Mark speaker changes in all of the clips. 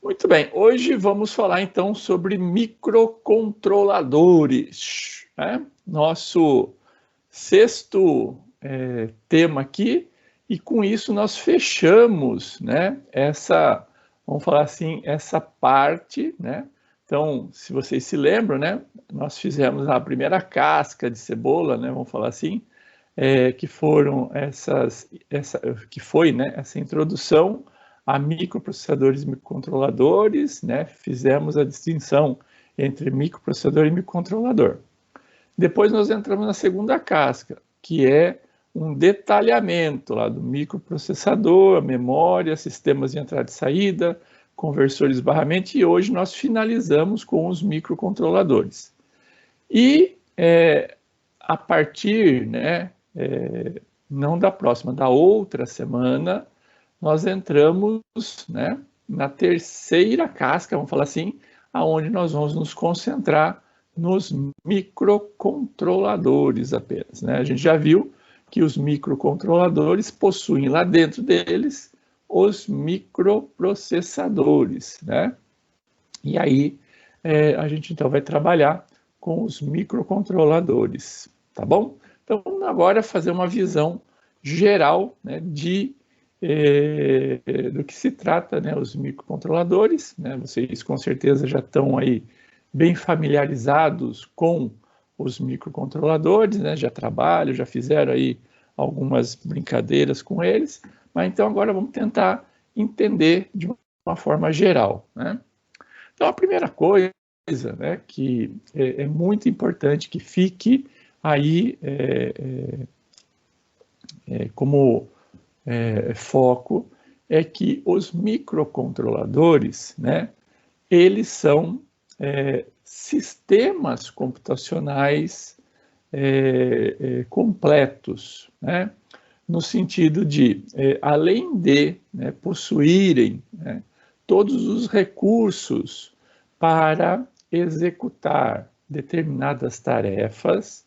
Speaker 1: Muito bem, hoje vamos falar então sobre microcontroladores, né? Nosso sexto tema aqui, e com isso nós fechamos, né, vamos falar assim, essa parte, né? Então, se vocês se lembram, né, nós fizemos a primeira casca de cebola, né, vamos falar assim, que foram que foi, né, essa introdução a microprocessadores e microcontroladores, né? Fizemos a distinção entre microprocessador e microcontrolador. Depois nós entramos na segunda casca, que é um detalhamento lá do microprocessador, memória, sistemas de entrada e saída, conversores de barramento, e hoje nós finalizamos com os microcontroladores. E a partir, né, não da próxima, da outra semana, nós entramos, né, na terceira casca, vamos falar assim, aonde nós vamos nos concentrar nos microcontroladores apenas, né? A gente já viu que os microcontroladores possuem lá dentro deles os microprocessadores, né? E aí a gente então vai trabalhar com os microcontroladores, tá bom? Então vamos agora fazer uma visão geral, né, do que se trata, né, os microcontroladores, né? Vocês com certeza já estão aí bem familiarizados com os microcontroladores, né? Já trabalham, já fizeram aí algumas brincadeiras com eles, mas então agora vamos tentar entender de uma forma geral, né? Então a primeira coisa, né, que é muito importante que fique aí como foco é que os microcontroladores, né, eles são sistemas computacionais completos, né, no sentido de, além de, né, possuírem, né, todos os recursos para executar determinadas tarefas,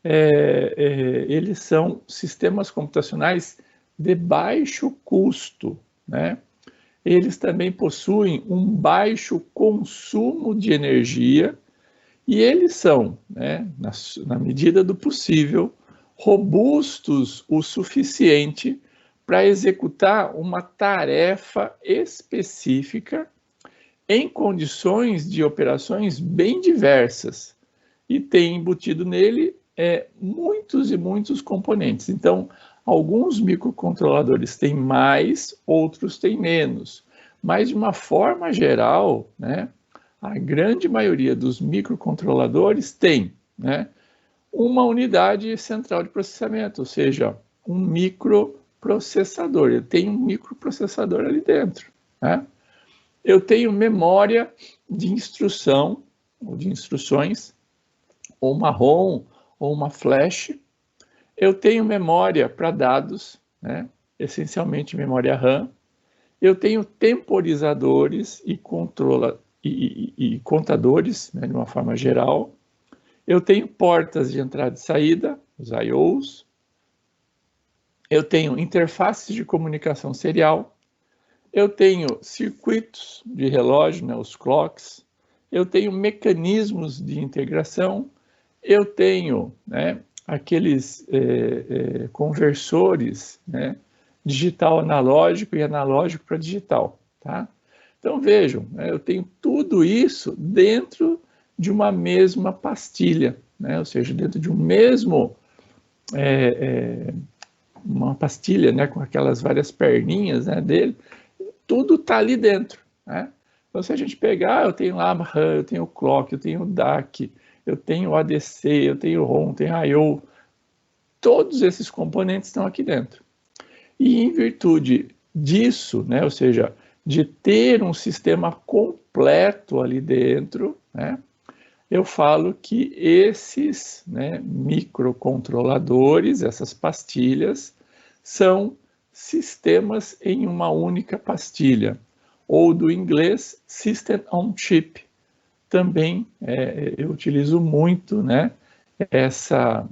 Speaker 1: eles são sistemas computacionais de baixo custo, né? Eles também possuem um baixo consumo de energia e eles são, né, na medida do possível, robustos o suficiente para executar uma tarefa específica em condições de operações bem diversas e tem embutido nele muitos e muitos componentes. Então, alguns microcontroladores têm mais, outros têm menos. Mas, de uma forma geral, né, a grande maioria dos microcontroladores tem, né, uma unidade central de processamento, ou seja, um microprocessador. Eu tenho um microprocessador ali dentro, né? Eu tenho memória de instrução, ou de instruções, ou uma ROM, ou uma flash. Eu tenho memória para dados, né? Essencialmente memória RAM. Eu tenho temporizadores e contadores, né, de uma forma geral. Eu tenho portas de entrada e saída, os I/Os. Eu tenho interfaces de comunicação serial. Eu tenho circuitos de relógio, né, os clocks. Eu tenho mecanismos de integração. Eu tenho, né, aqueles conversores, né, digital analógico e analógico para digital, tá? Então vejam, né, eu tenho tudo isso dentro de uma mesma pastilha, né? Ou seja, dentro de um mesmo uma pastilha, né, com aquelas várias perninhas, né, dele, tudo está ali dentro, né? Então se a gente pegar, eu tenho lá RAM, eu tenho o clock, eu tenho o DAC, eu tenho o ADC, eu tenho o ROM, tenho I/O, todos esses componentes estão aqui dentro. E em virtude disso, né, ou seja, de ter um sistema completo ali dentro, né, eu falo que esses, né, microcontroladores, essas pastilhas, são sistemas em uma única pastilha, ou do inglês System on Chip. Também eu utilizo muito, né, essa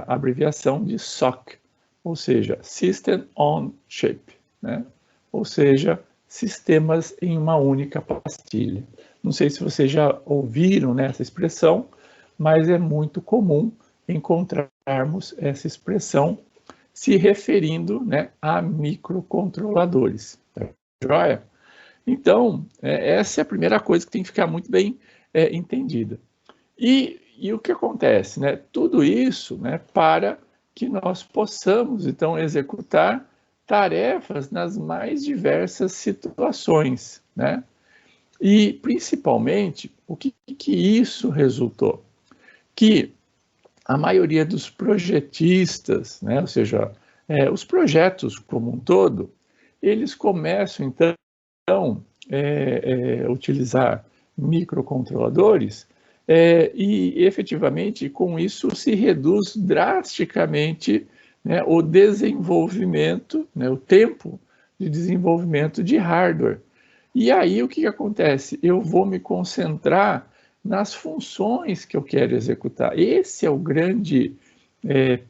Speaker 1: abreviação de SoC, ou seja, System on Chip, né? Ou seja, sistemas em uma única pastilha. Não sei se vocês já ouviram, né, essa expressão, mas é muito comum encontrarmos essa expressão se referindo, né, a microcontroladores. Tá joia? Então, essa é a primeira coisa que tem que ficar muito bem entendida. E o que acontece? Né? Tudo isso, né, para que nós possamos, então, executar tarefas nas mais diversas situações, né? E, principalmente, o que isso resultou? Que a maioria dos projetistas, né, ou seja, os projetos como um todo, eles começam, então, utilizar microcontroladores e, efetivamente, com isso se reduz drasticamente, né, o desenvolvimento, né, o tempo de desenvolvimento de hardware. E aí o que acontece? Eu vou me concentrar nas funções que eu quero executar. Esse é o grande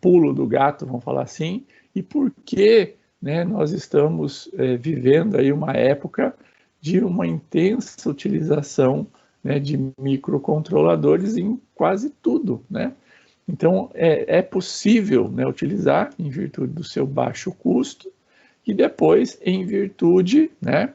Speaker 1: pulo do gato, vamos falar assim, e por que, né, nós estamos vivendo aí uma época de uma intensa utilização, né, de microcontroladores em quase tudo, né? Então, é possível, né, utilizar em virtude do seu baixo custo e depois em virtude, né,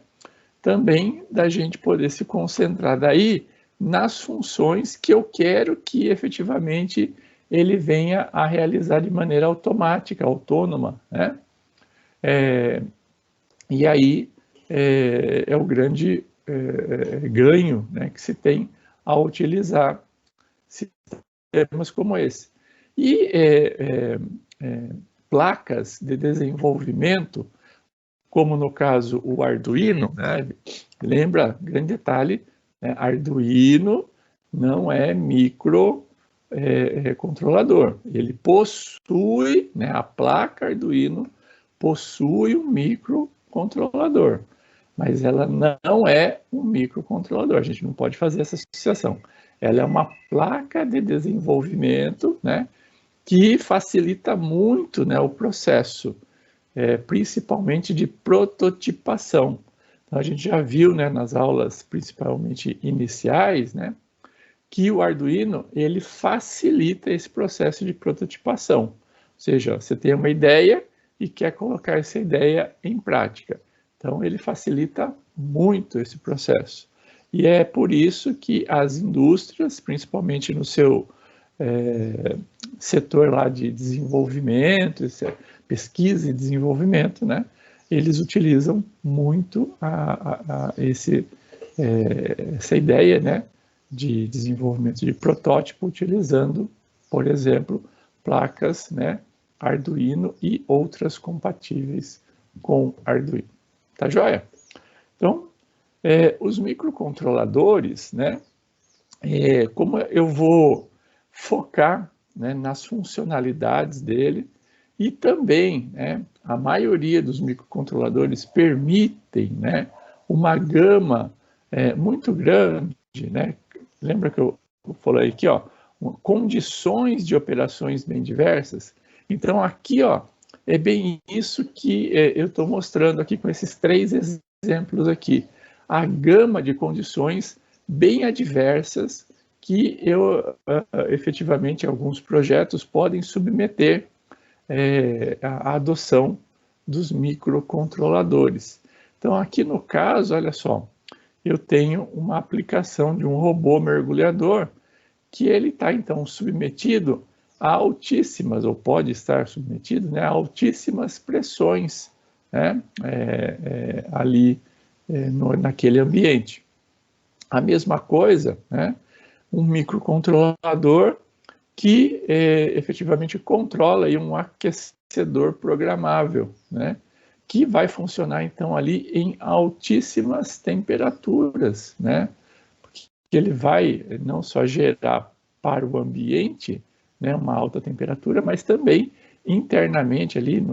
Speaker 1: também da gente poder se concentrar daí nas funções que eu quero que efetivamente ele venha a realizar de maneira automática, autônoma, né? E aí é o grande ganho, né, que se tem ao utilizar sistemas como esse. E placas de desenvolvimento, como no caso o Arduino, né, lembra, grande detalhe, né, Arduino não é microcontrolador. Ele possui, né, a placa Arduino possui um microcontrolador, mas ela não é um microcontrolador. A gente não pode fazer essa associação. Ela é uma placa de desenvolvimento, né, que facilita muito, né, o processo, principalmente de prototipação. Então, a gente já viu, né, nas aulas principalmente iniciais, né, que o Arduino ele facilita esse processo de prototipação. Ou seja, você tem uma ideia e quer colocar essa ideia em prática. Então, ele facilita muito esse processo. E é por isso que as indústrias, principalmente no seu setor lá de desenvolvimento, pesquisa e desenvolvimento, né, eles utilizam muito essa ideia, né, de desenvolvimento de protótipo, utilizando, por exemplo, placas, né, Arduino e outras compatíveis com Arduino. Tá joia? Então, os microcontroladores, né, como eu vou focar, né, nas funcionalidades dele e também, né, a maioria dos microcontroladores permitem, né, uma gama muito grande, né? Lembra que eu falei aqui, ó, condições de operações bem diversas? Então, aqui, ó, é bem isso que eu estou mostrando aqui com esses 3 exemplos aqui. A gama de condições bem adversas que efetivamente, alguns projetos podem submeter à adoção dos microcontroladores. Então, aqui no caso, olha só, eu tenho uma aplicação de um robô mergulhador que ele está, então, submetido a altíssimas, ou pode estar submetido, né, a altíssimas pressões, né, ali naquele ambiente. A mesma coisa, né, um microcontrolador que efetivamente controla aí um aquecedor programável, né, que vai funcionar então ali em altíssimas temperaturas, né, porque ele vai não só gerar para o ambiente, né, uma alta temperatura, mas também internamente ali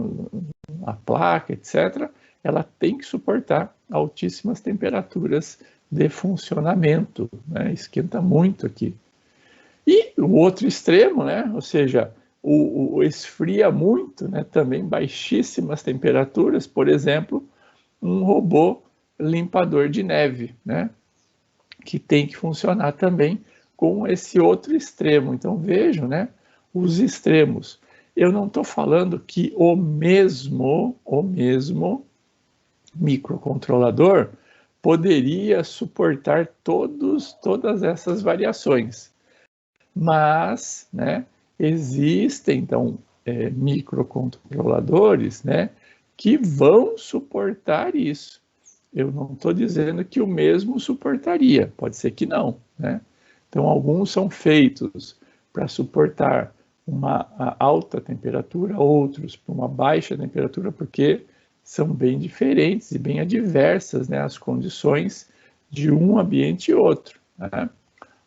Speaker 1: na placa, etc., ela tem que suportar altíssimas temperaturas de funcionamento, né, esquenta muito aqui. E o outro extremo, né, ou seja, o esfria muito, né, também baixíssimas temperaturas, por exemplo, um robô limpador de neve, né? Que tem que funcionar também com esse outro extremo. Então vejam, né? Os extremos. Eu não estou falando que o mesmo microcontrolador poderia suportar todas essas variações. Mas, né, existem, então, microcontroladores, né, que vão suportar isso. Eu não estou dizendo que o mesmo suportaria, pode ser que não, né? Então, alguns são feitos para suportar uma alta temperatura, outros para uma baixa temperatura, porque são bem diferentes e bem adversas, né, as condições de um ambiente e outro, né?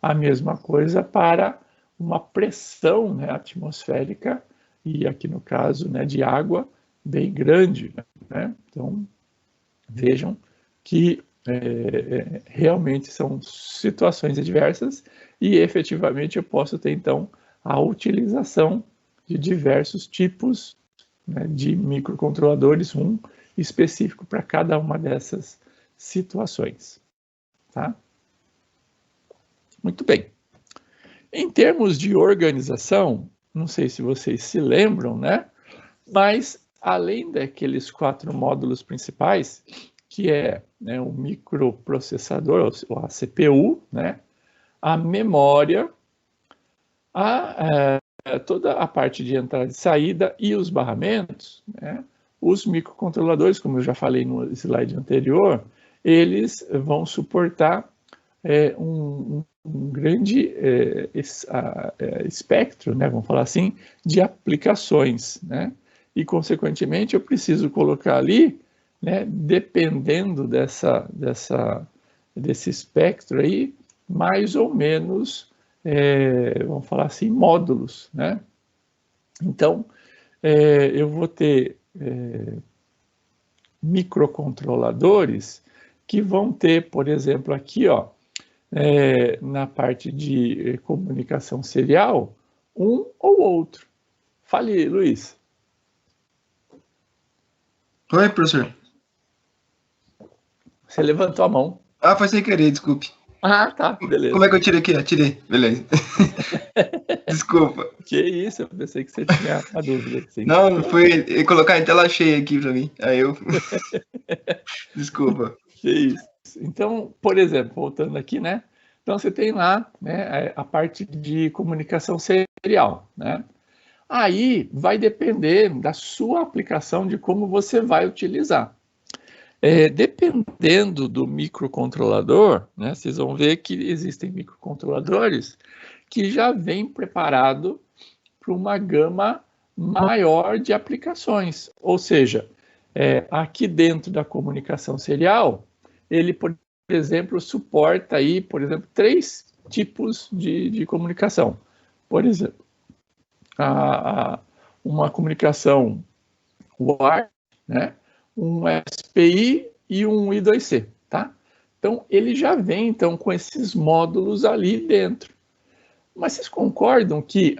Speaker 1: A mesma coisa para uma pressão, né, atmosférica e aqui no caso, né, de água bem grande, né? Então, vejam que realmente são situações adversas e efetivamente eu posso ter então a utilização de diversos tipos, né, de microcontroladores, um específico para cada uma dessas situações, tá? Muito bem. Em termos de organização, não sei se vocês se lembram, né? Mas além daqueles 4 módulos principais, que é, né, o microprocessador, ou a CPU, né, a memória, toda a parte de entrada e saída e os barramentos, né, os microcontroladores, como eu já falei no slide anterior, eles vão suportar um grande espectro, né, vamos falar assim, de aplicações, né? E, consequentemente, eu preciso colocar ali, né, dependendo desse espectro aí, mais ou menos, vamos falar assim, módulos, né? Então, eu vou ter microcontroladores que vão ter, por exemplo, aqui, ó, na parte de comunicação serial, um ou outro. Fale, Luiz.
Speaker 2: Oi, professor.
Speaker 1: Você levantou a mão.
Speaker 2: Ah, foi sem querer, desculpe.
Speaker 1: Ah, tá, beleza.
Speaker 2: Como é que eu tirei aqui? Tirei, beleza. Desculpa.
Speaker 1: Que isso, eu pensei que você tinha uma dúvida. Sim.
Speaker 2: Não, foi colocar em tela cheia aqui pra mim. Aí eu... Desculpa.
Speaker 1: Que isso. Então, por exemplo, voltando aqui, né? Então, você tem lá, né, a parte de comunicação serial, né? Aí vai depender da sua aplicação, de como você vai utilizar. Dependendo do microcontrolador, né, vocês vão ver que existem microcontroladores que já vêm preparado para uma gama maior de aplicações. Ou seja, aqui dentro da comunicação serial, ele, por exemplo, suporta aí, por exemplo, 3 tipos de comunicação. Por exemplo, uma comunicação WAR, né? Um SPI e um I2C, tá? Então, ele já vem, então, com esses módulos ali dentro. Mas vocês concordam que,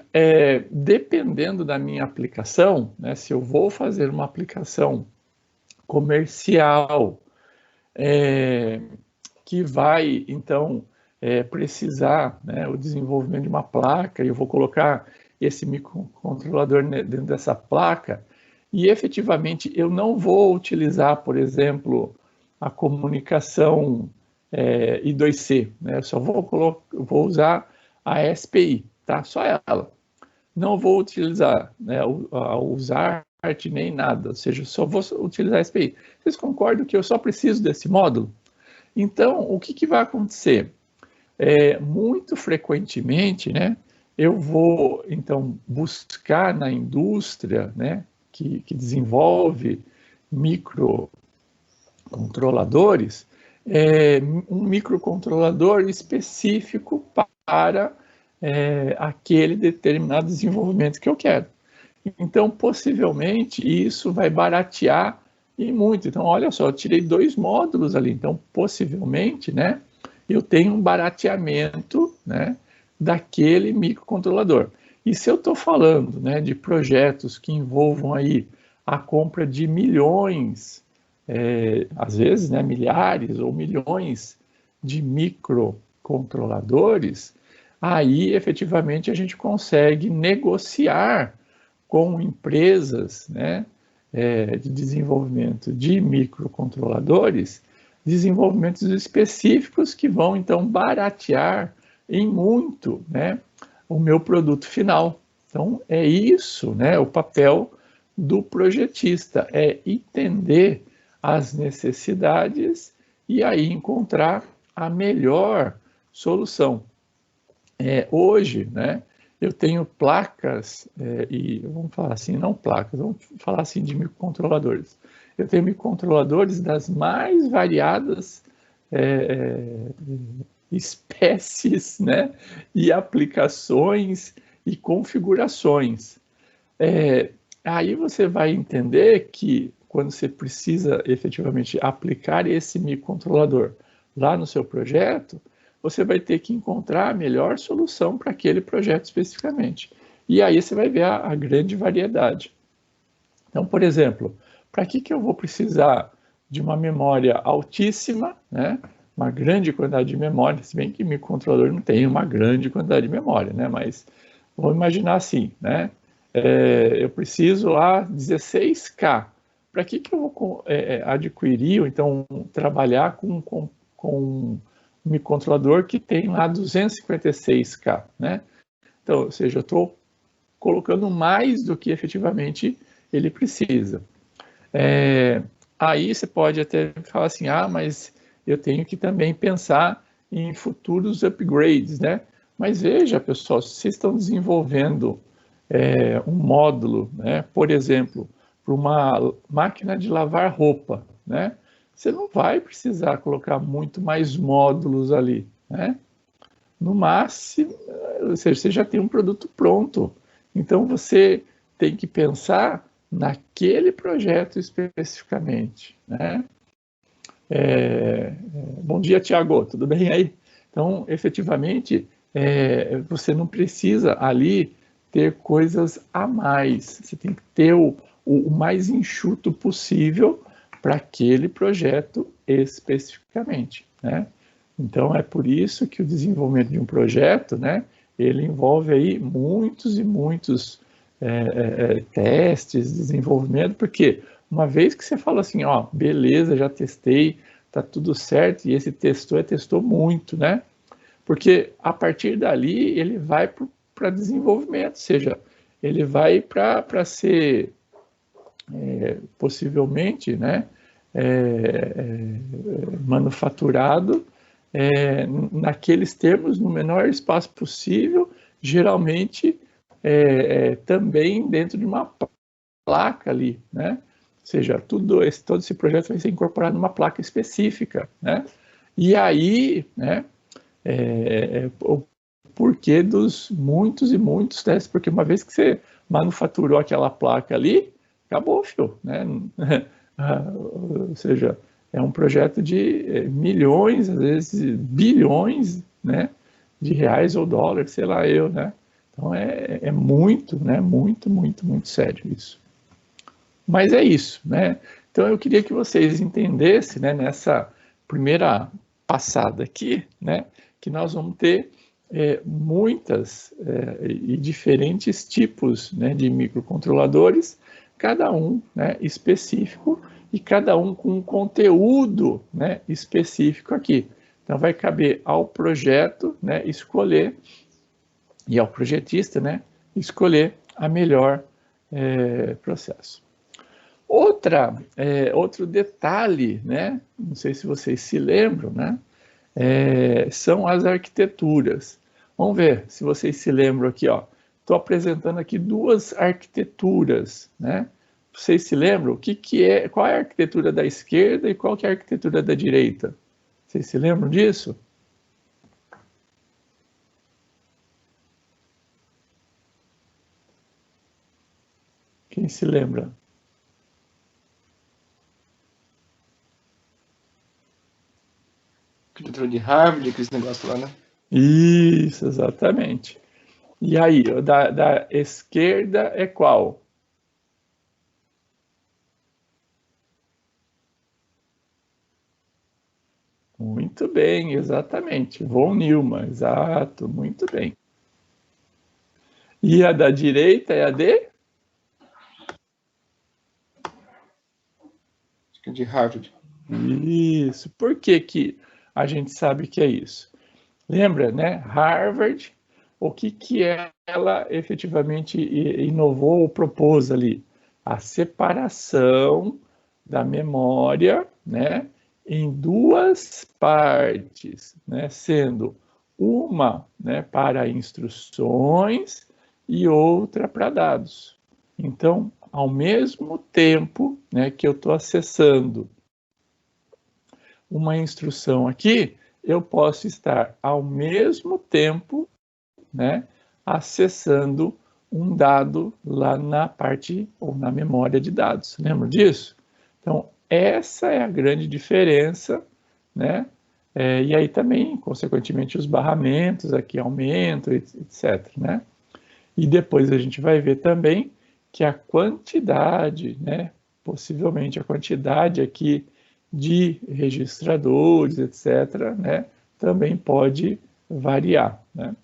Speaker 1: dependendo da minha aplicação, né, se eu vou fazer uma aplicação comercial, que vai, então, precisar, né, o desenvolvimento de uma placa, e eu vou colocar esse microcontrolador dentro dessa placa, e efetivamente eu não vou utilizar, por exemplo, a comunicação I2C, né? Eu só vou usar a SPI, tá? Só ela. Não vou utilizar, né, usar arte nem nada, ou seja, só vou utilizar a SPI. Vocês concordam que eu só preciso desse módulo? Então, o que vai acontecer? Muito frequentemente, né, eu vou, então, buscar na indústria, né, que desenvolve microcontroladores, um microcontrolador específico para aquele determinado desenvolvimento que eu quero. Então, possivelmente, isso vai baratear e muito. Então, olha só, eu tirei 2 módulos ali. Então, possivelmente, né, eu tenho um barateamento, né, daquele microcontrolador. E se eu estou falando, né, de projetos que envolvam aí a compra de milhões às vezes, né, milhares ou milhões de microcontroladores, aí efetivamente a gente consegue negociar com empresas, né, de desenvolvimento de microcontroladores, desenvolvimentos específicos que vão então baratear em muito, né, o meu produto final. Então é isso, né, o papel do projetista, é entender as necessidades e aí encontrar a melhor solução. Hoje, né, eu tenho placas, e vamos falar assim, não placas, vamos falar assim de microcontroladores. Eu tenho microcontroladores das mais variadas espécies, né, e aplicações e configurações. Aí você vai entender que quando você precisa efetivamente aplicar esse microcontrolador lá no seu projeto, você vai ter que encontrar a melhor solução para aquele projeto especificamente. E aí você vai ver a grande variedade. Então, por exemplo, para que eu vou precisar de uma memória altíssima, né? Uma grande quantidade de memória, se bem que microcontrolador não tem uma grande quantidade de memória, né? Mas vamos imaginar assim, né? Eu preciso lá 16K. Para que eu vou adquirir ou então trabalhar com um microcontrolador que tem lá 256K, né? Então, ou seja, eu estou colocando mais do que efetivamente ele precisa. Aí você pode até falar assim, mas eu tenho que também pensar em futuros upgrades, né? Mas veja, pessoal, se vocês estão desenvolvendo um módulo, né, por exemplo, para uma máquina de lavar roupa, né? Você não vai precisar colocar muito mais módulos ali, né? No máximo, ou seja, você já tem um produto pronto. Então você tem que pensar naquele projeto especificamente, né? Bom dia, Tiago, tudo bem aí? Então, efetivamente, você não precisa ali ter coisas a mais. Você tem que ter o mais enxuto possível para aquele projeto especificamente, né? Então, é por isso que o desenvolvimento de um projeto, né, ele envolve aí muitos e muitos testes, desenvolvimento, porque uma vez que você fala assim, ó, beleza, já testei, tá tudo certo, e esse testou muito, né? Porque a partir dali ele vai para desenvolvimento, ou seja, ele vai para ser possivelmente, né, manufaturado naqueles termos, no menor espaço possível, geralmente também dentro de uma placa ali, né? Ou seja, todo esse projeto vai ser incorporado numa placa específica, né? E aí, né, o porquê dos muitos e muitos testes, porque uma vez que você manufaturou aquela placa ali, acabou, filho, né? Ou seja, é um projeto de milhões, às vezes bilhões, né, de reais ou dólares, sei lá eu, né? Então é muito, né, muito, muito, muito sério isso. Mas é isso, né? Então eu queria que vocês entendessem, né, nessa primeira passada aqui, né, que nós vamos ter muitas e diferentes tipos, né, de microcontroladores, cada um, né, específico e cada um com um conteúdo, né, específico aqui. Então vai caber ao projeto, né, escolher, e ao projetista, né, escolher a melhor processo. Outro detalhe, né, não sei se vocês se lembram, né, são as arquiteturas. Vamos ver se vocês se lembram aqui, ó. Estou apresentando aqui duas arquiteturas, né? Vocês se lembram? Qual é a arquitetura da esquerda e qual que é a arquitetura da direita? Vocês se lembram disso? Quem se lembra?
Speaker 2: Arquitetura de Harvard, aqueles negócios lá, né?
Speaker 1: Isso, exatamente. E aí, da esquerda é qual? Muito bem, exatamente. Von Neumann, exato, muito bem. E a da direita é a de?
Speaker 2: Acho que é de Harvard.
Speaker 1: Isso. Por que que a gente sabe que é isso? Lembra, né? Harvard, o que ela efetivamente inovou ou propôs ali? A separação da memória, né, em duas partes, né, sendo uma, né, para instruções e outra para dados. Então, ao mesmo tempo, né, que eu estou acessando uma instrução aqui, eu posso estar ao mesmo tempo, né, acessando um dado lá na parte ou na memória de dados. Lembra disso? Então, essa é a grande diferença, né? E aí também, consequentemente, os barramentos aqui aumentam, etc, né? E depois a gente vai ver também que a quantidade, né, possivelmente a quantidade aqui de registradores, etc., né, também pode variar, né?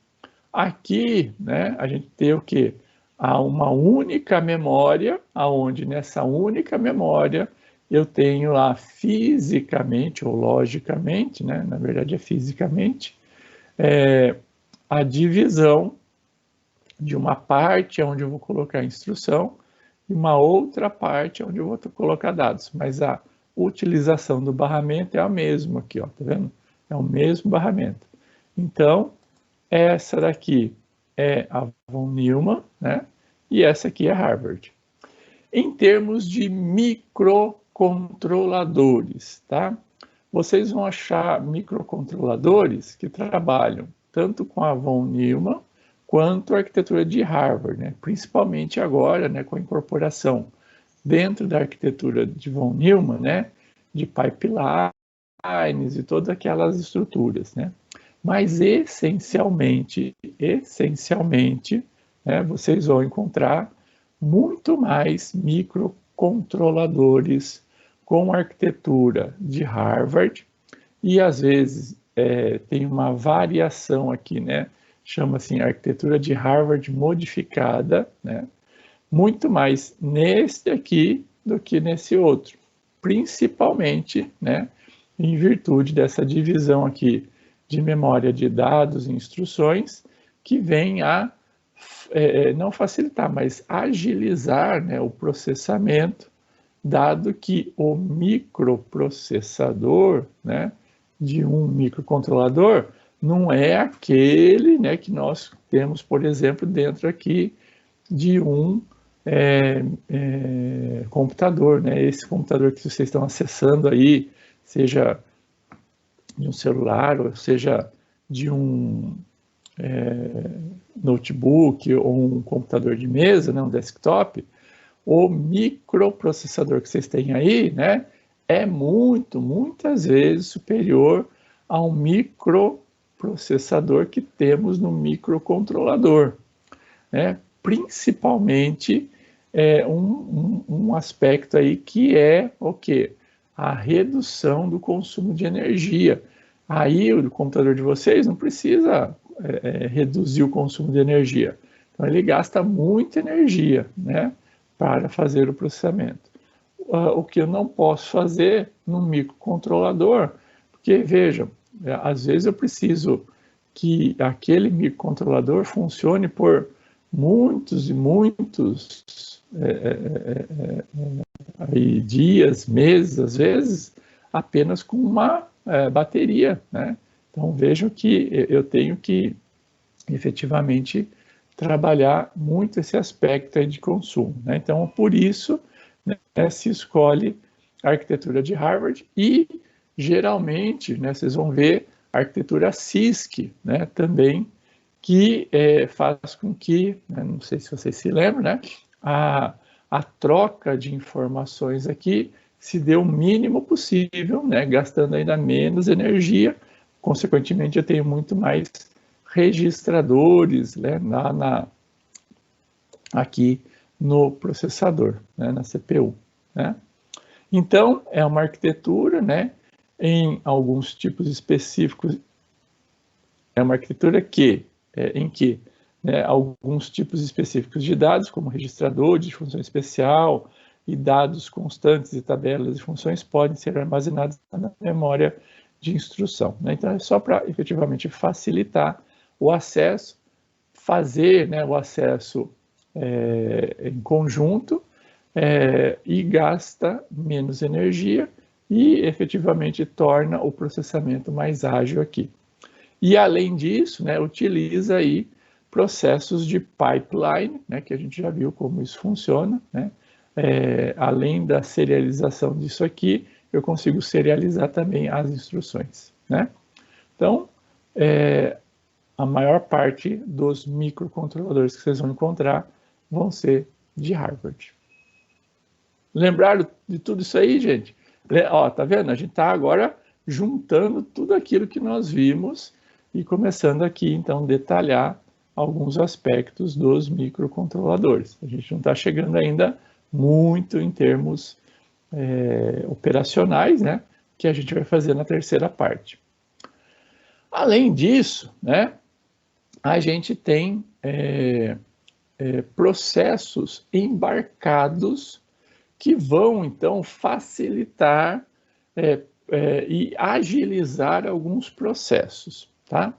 Speaker 1: Aqui, né, a gente tem o quê? Há uma única memória, aonde nessa única memória eu tenho lá fisicamente ou logicamente, né, na verdade é fisicamente, a divisão de uma parte onde eu vou colocar a instrução e uma outra parte onde eu vou colocar dados. Mas a utilização do barramento é a mesma aqui, ó, tá vendo? É o mesmo barramento. Então, essa daqui é a von Neumann, né? E essa aqui é Harvard. Em termos de microcontroladores, tá? Vocês vão achar microcontroladores que trabalham tanto com a von Neumann quanto a arquitetura de Harvard, né? Principalmente agora, né, com a incorporação dentro da arquitetura de von Neumann, né, de pipelines e todas aquelas estruturas, né? Mas essencialmente, né, vocês vão encontrar muito mais microcontroladores com arquitetura de Harvard e às vezes tem uma variação aqui, né? Chama-se arquitetura de Harvard modificada, né? Muito mais nesse aqui do que nesse outro, principalmente, né, em virtude dessa divisão aqui de memória de dados e instruções, que vem a não facilitar, mas agilizar, né, o processamento, dado que o microprocessador, né, de um microcontrolador não é aquele, né, que nós temos, por exemplo, dentro aqui de um computador, né? Esse computador que vocês estão acessando aí, seja de um celular, ou seja de um notebook ou um computador de mesa, né, um desktop, o microprocessador que vocês têm aí, né, é muitas vezes superior ao microprocessador que temos no microcontrolador, né? Principalmente um aspecto aí que é o quê? A redução do consumo de energia. Aí o computador de vocês não precisa reduzir o consumo de energia. Então ele gasta muita energia, né, para fazer o processamento. O que eu não posso fazer num microcontrolador, porque vejam, às vezes eu preciso que aquele microcontrolador funcione por muitos e muitos aí, dias, meses, às vezes, apenas com uma bateria, né? Então vejam que eu tenho que efetivamente trabalhar muito esse aspecto aí de consumo, né? Então por isso, né, se escolhe a arquitetura de Harvard e geralmente, né, vocês vão ver a arquitetura CISC, né, também, que faz com que, né, não sei se vocês se lembram, né, a troca de informações aqui se dê o mínimo possível, né, gastando ainda menos energia. Consequentemente, eu tenho muito mais registradores, né, aqui no processador, né, na CPU, né? Então, é uma arquitetura, né, Em alguns tipos específicos, é uma arquitetura em que alguns tipos específicos de dados, como registrador de função especial e dados constantes e tabelas de funções, podem ser armazenados na memória de instrução. Então, é só para efetivamente facilitar o acesso, fazer o acesso em conjunto e gasta menos energia e efetivamente torna o processamento mais ágil aqui. E além disso, utiliza aí processos de pipeline, que a gente já viu como isso funciona, além da serialização disso aqui, eu consigo serializar também as instruções, Então, a maior parte dos microcontroladores que vocês vão encontrar vão ser de Harvard. Lembraram de tudo isso aí, gente? Ó, tá vendo? A gente está agora juntando tudo aquilo que nós vimos e começando aqui, então, detalhar alguns aspectos dos microcontroladores. A gente não está chegando ainda muito em termos operacionais, que a gente vai fazer na terceira parte. Além disso, a gente tem processos embarcados que vão, então, facilitar e agilizar alguns processos, tá?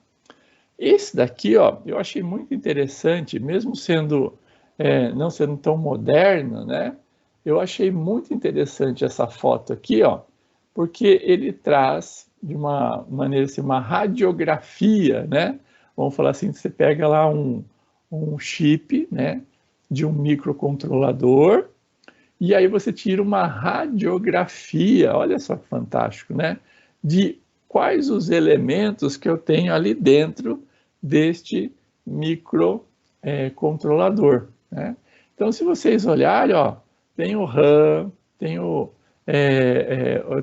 Speaker 1: Esse daqui, ó, eu achei muito interessante, mesmo sendo não sendo tão moderno, eu achei muito interessante essa foto aqui, ó, porque ele traz de uma maneira assim, uma radiografia, Vamos falar assim, você pega lá um chip, de um microcontrolador, e aí você tira uma radiografia, olha só que fantástico, de quais os elementos que eu tenho ali dentro deste microcontrolador. Então, se vocês olharem, ó, tem o RAM, tem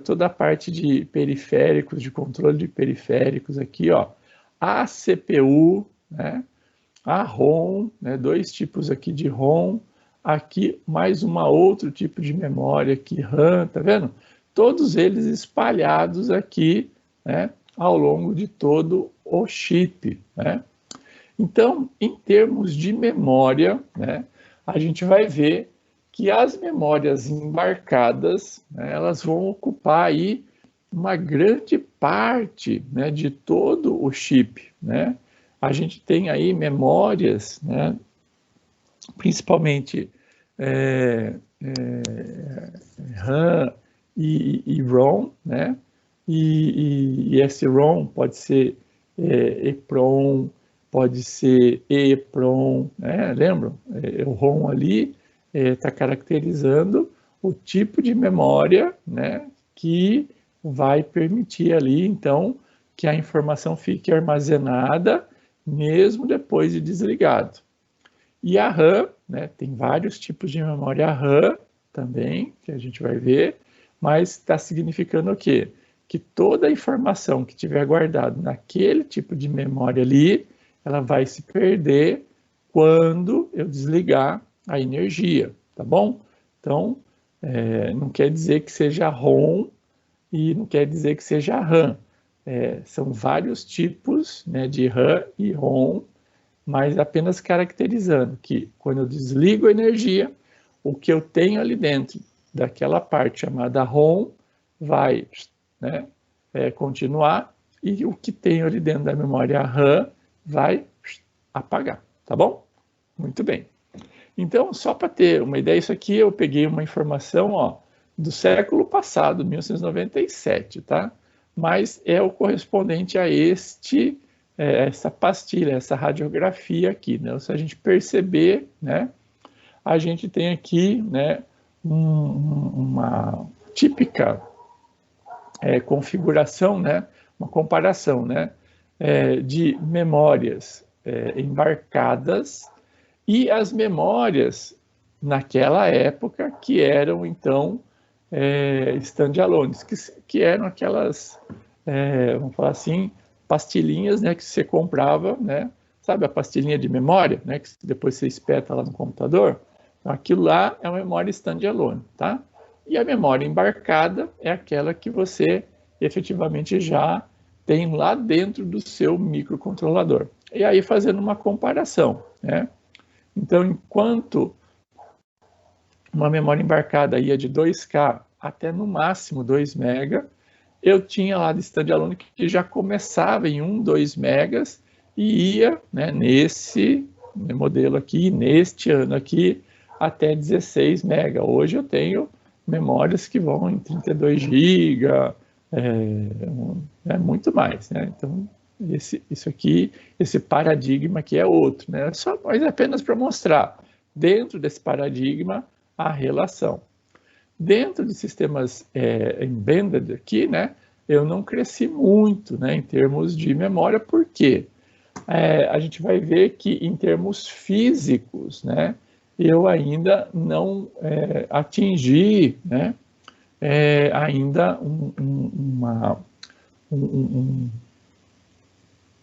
Speaker 1: toda a parte de periféricos, de controle de periféricos aqui, ó, a CPU, a ROM, dois tipos aqui de ROM, aqui mais outro tipo de memória aqui, RAM, tá vendo? Todos eles espalhados aqui, ao longo de todo o chip, Então, em termos de memória, a gente vai ver que as memórias embarcadas, elas vão ocupar aí uma grande parte, de todo o chip, A gente tem aí memórias, principalmente RAM e ROM, E esse ROM pode ser EEPROM, pode ser EEPROM, lembram? O ROM ali está caracterizando o tipo de memória, que vai permitir ali, então, que a informação fique armazenada mesmo depois de desligado. E a RAM, tem vários tipos de memória RAM também, que a gente vai ver, mas está significando o quê? Que toda a informação que tiver guardada naquele tipo de memória ali, ela vai se perder quando eu desligar a energia, tá bom? Então, não quer dizer que seja ROM e não quer dizer que seja RAM. São vários tipos de RAM e ROM, mas apenas caracterizando que quando eu desligo a energia, o que eu tenho ali dentro daquela parte chamada ROM vai continuar e o que tenho ali dentro da memória RAM vai apagar, tá bom? Muito bem. Então, só para ter uma ideia, isso aqui eu peguei uma informação, ó, do século passado, 1997, tá? Mas é o correspondente a essa pastilha, essa radiografia aqui, Se a gente perceber, a gente tem aqui, uma típica configuração, uma comparação, de memórias embarcadas e as memórias naquela época que eram, então, standalones, que eram aquelas, vamos falar assim, pastilhinhas, que você comprava, sabe a pastilhinha de memória, que depois você espeta lá no computador? Então, aquilo lá é uma memória standalone, tá? E a memória embarcada é aquela que você efetivamente já tem lá dentro do seu microcontrolador. E aí fazendo uma comparação, né? Então, enquanto uma memória embarcada ia de 2K até no máximo 2 MB, eu tinha lá de standalone que já começava em 1, 2 megas e ia, né, nesse modelo aqui, neste ano aqui, até 16 MB. Hoje eu tenho memórias que vão em 32 GB, muito mais, né? Então, isso aqui, esse paradigma aqui é outro, né? Mas é apenas para mostrar, dentro desse paradigma, a relação. Dentro de sistemas embedded aqui, né, eu não cresci muito, né, em termos de memória, porque a gente vai ver que em termos físicos, né, eu ainda não atingi, né, ainda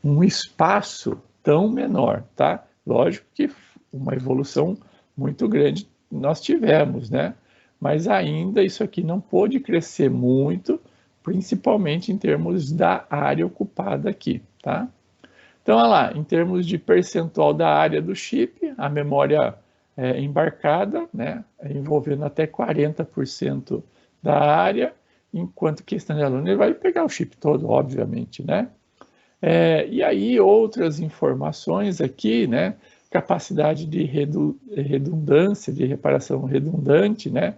Speaker 1: um espaço tão menor, tá? Lógico que uma evolução muito grande nós tivemos, né? Mas ainda isso aqui não pôde crescer muito, principalmente em termos da área ocupada aqui, tá? Então, olha lá, em termos de percentual da área do chip, a memória embarcada, né, envolvendo até 40% da área, enquanto que standalone vai pegar o chip todo, obviamente, né? E aí outras informações aqui, né, capacidade de redundância, de reparação redundante, né,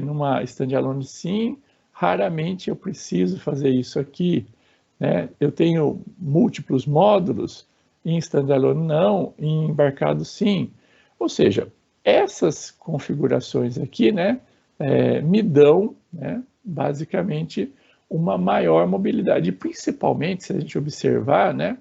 Speaker 1: numa standalone sim, raramente eu preciso fazer isso aqui, né, eu tenho múltiplos módulos, em standalone não, em embarcado sim, ou seja, essas configurações aqui, né, me dão, né, basicamente, uma maior mobilidade, principalmente se a gente observar, né,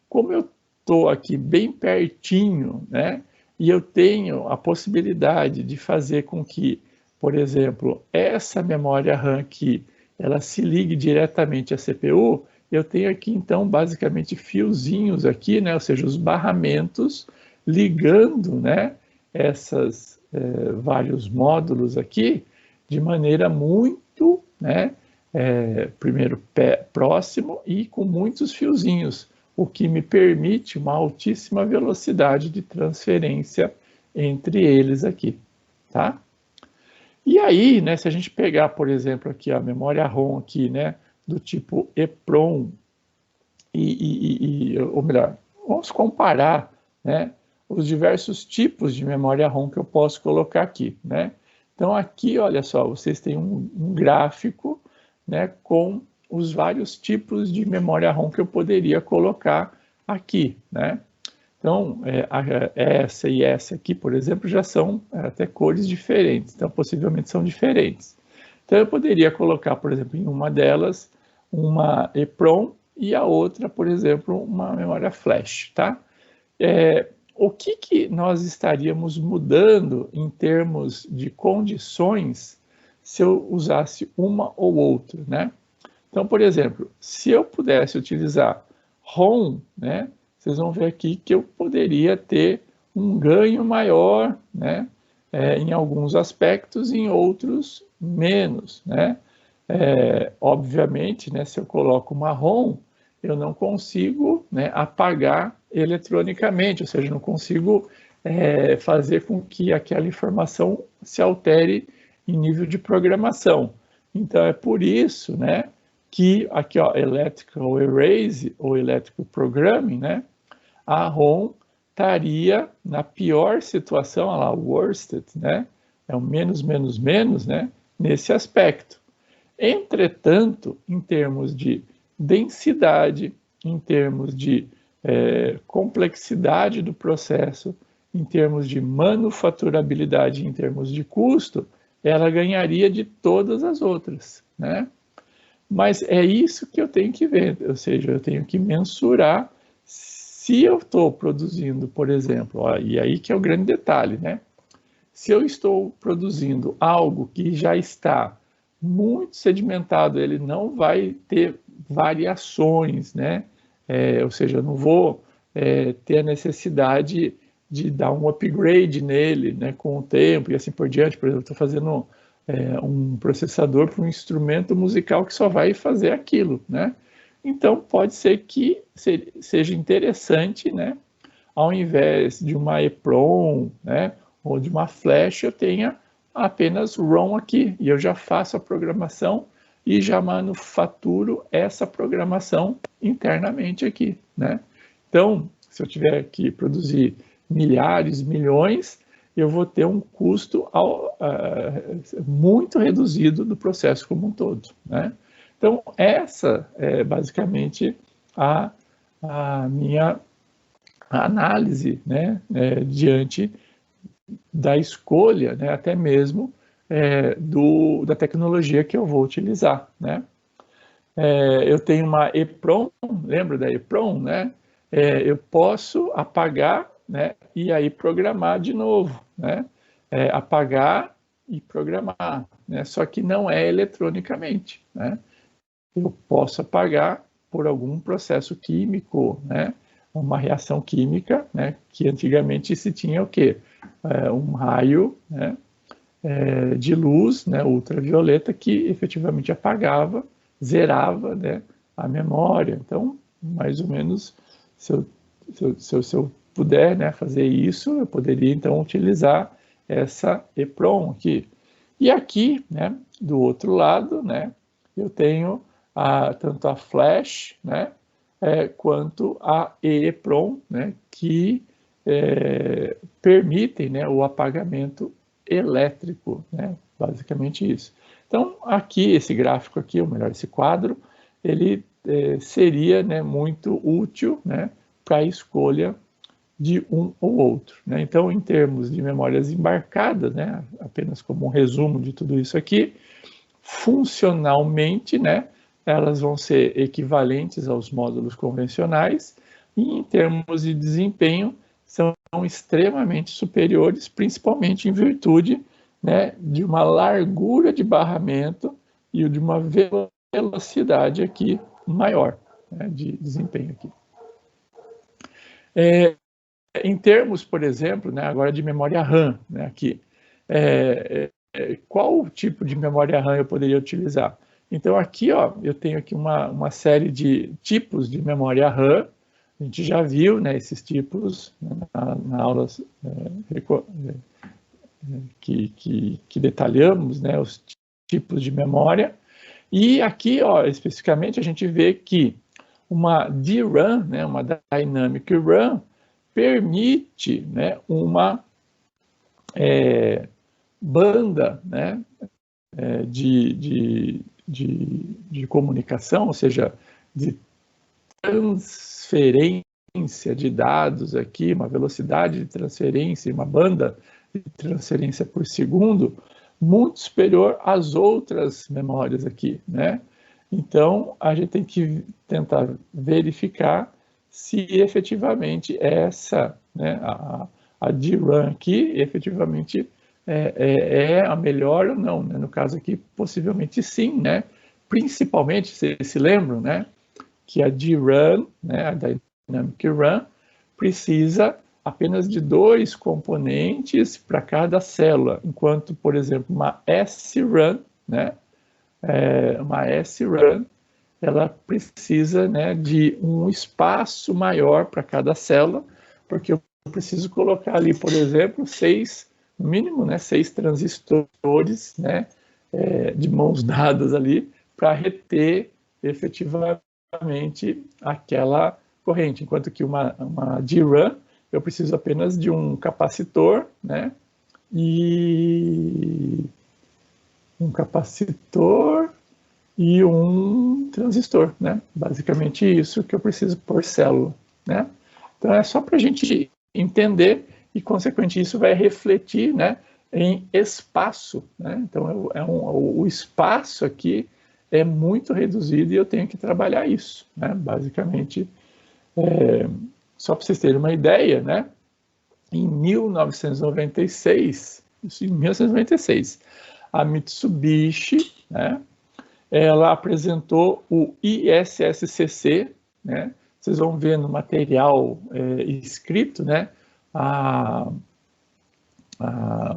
Speaker 1: como eu estou aqui bem pertinho, né, e eu tenho a possibilidade de fazer com que, por exemplo, essa memória RAM aqui, ela se ligue diretamente à CPU, eu tenho aqui, então, basicamente fiozinhos aqui, né, ou seja, os barramentos ligando, né, essas vários módulos aqui de maneira muito, né, primeiro próximo e com muitos fiozinhos, o que me permite uma altíssima velocidade de transferência entre eles aqui, tá? E aí, né, se a gente pegar, por exemplo, aqui a memória ROM aqui, né, do tipo EPROM, ou melhor, vamos comparar, né, os diversos tipos de memória ROM que eu posso colocar aqui, né? Então aqui, olha só, vocês têm um gráfico, né, com os vários tipos de memória ROM que eu poderia colocar aqui, né? Então, essa e essa aqui, por exemplo, já são até cores diferentes, então possivelmente são diferentes. Então eu poderia colocar, por exemplo, em uma delas, uma EPROM e a outra, por exemplo, uma memória flash, tá? O que nós estaríamos mudando em termos de condições se eu usasse uma ou outra, né? Então, por exemplo, se eu pudesse utilizar ROM, né, vocês vão ver aqui que eu poderia ter um ganho maior, né, em alguns aspectos, em outros menos, né? Obviamente, né, se eu coloco uma ROM, eu não consigo, né, apagar eletronicamente, ou seja, não consigo fazer com que aquela informação se altere em nível de programação. Então, é por isso, né, que aqui, ó, Electrical Erase ou Electrical Programming, né, a ROM estaria na pior situação, olha lá, worsted, né, é o menos, menos, menos, né, nesse aspecto. Entretanto, em termos de densidade, em termos de complexidade do processo, em termos de manufaturabilidade, em termos de custo, ela ganharia de todas as outras, né? Mas é isso que eu tenho que ver, ou seja, eu tenho que mensurar se eu estou produzindo, por exemplo, ó, e aí que é o grande detalhe, né? Se eu estou produzindo algo que já está muito sedimentado, ele não vai ter variações, né? Ou seja, eu não vou ter a necessidade de dar um upgrade nele, né, com o tempo e assim por diante. Por exemplo, estou fazendo um processador para um instrumento musical que só vai fazer aquilo, né? Então, pode ser que seja interessante, né? Ao invés de uma EEPROM, né, ou de uma flash, eu tenha apenas ROM aqui, e eu já faço a programação e já manufaturo essa programação internamente aqui, né? Então, se eu tiver que produzir milhares, milhões, eu vou ter um custo muito reduzido do processo como um todo, né? Então, essa é basicamente a minha análise, né, diante da escolha, né, até mesmo da tecnologia que eu vou utilizar, né? Eu tenho uma EEPROM, lembra da EEPROM, né? Eu posso apagar, né, e aí programar de novo, né? Apagar e programar, né? Só que não é eletronicamente, né? Eu posso apagar por algum processo químico, né? Uma reação química, né? Que antigamente se tinha o quê? Um raio, né? De luz, né? Ultravioleta, que efetivamente apagava, zerava, né? A memória. Então, mais ou menos, se eu puder, né, fazer isso, eu poderia então utilizar essa EEPROM aqui. E aqui, né, do outro lado, né, eu tenho tanto a flash, né, quanto a EEPROM, né, que permitem, né, o apagamento elétrico, né, basicamente isso. Então, aqui, esse gráfico aqui, ou melhor, esse quadro, ele seria, né, muito útil, né, para a escolha de um ou outro, né? Então, em termos de memórias embarcadas, né, apenas como um resumo de tudo isso aqui, funcionalmente, né, elas vão ser equivalentes aos módulos convencionais e, em termos de desempenho, são extremamente superiores, principalmente em virtude, né, de uma largura de barramento e de uma velocidade aqui maior, né, de desempenho aqui. Em termos, por exemplo, né, agora de memória RAM, né, aqui, qual tipo de memória RAM eu poderia utilizar? Então aqui, ó, eu tenho aqui uma série de tipos de memória RAM. A gente já viu, né, esses tipos, né, na aula que detalhamos, né, os tipos de memória. E aqui, ó, especificamente, a gente vê que uma DRAM, né, uma Dynamic RAM, permite, né, uma banda, né, de comunicação, ou seja, de transferência de dados aqui, uma velocidade de transferência, uma banda de transferência por segundo, muito superior às outras memórias aqui, né? Então, a gente tem que tentar verificar se efetivamente essa, né, a DRAM aqui, efetivamente é a melhor ou não, né? No caso aqui, possivelmente sim, né? Principalmente, vocês se lembram, né, que a DRAM, né, a Dynamic RAM, precisa apenas de 2 componentes para cada célula, enquanto, por exemplo, uma SRAM, né, uma SRAM, ela precisa, né, de um espaço maior para cada célula, porque eu preciso colocar ali, por exemplo, 6, no mínimo, né, 6 transistores, né, de mãos dadas ali, para reter efetivamente aquela corrente, enquanto que uma DRAM, eu preciso apenas de um capacitor, né, e um transistor, né? Basicamente isso que eu preciso por célula, né? Então é só para a gente entender e, consequentemente, isso vai refletir, né, em espaço, né? Então o espaço aqui é muito reduzido e eu tenho que trabalhar isso, né? Basicamente, só para vocês terem uma ideia, né? Em 1996, a Mitsubishi, né, ela apresentou o ISSCC, né? Vocês vão ver no material escrito, né,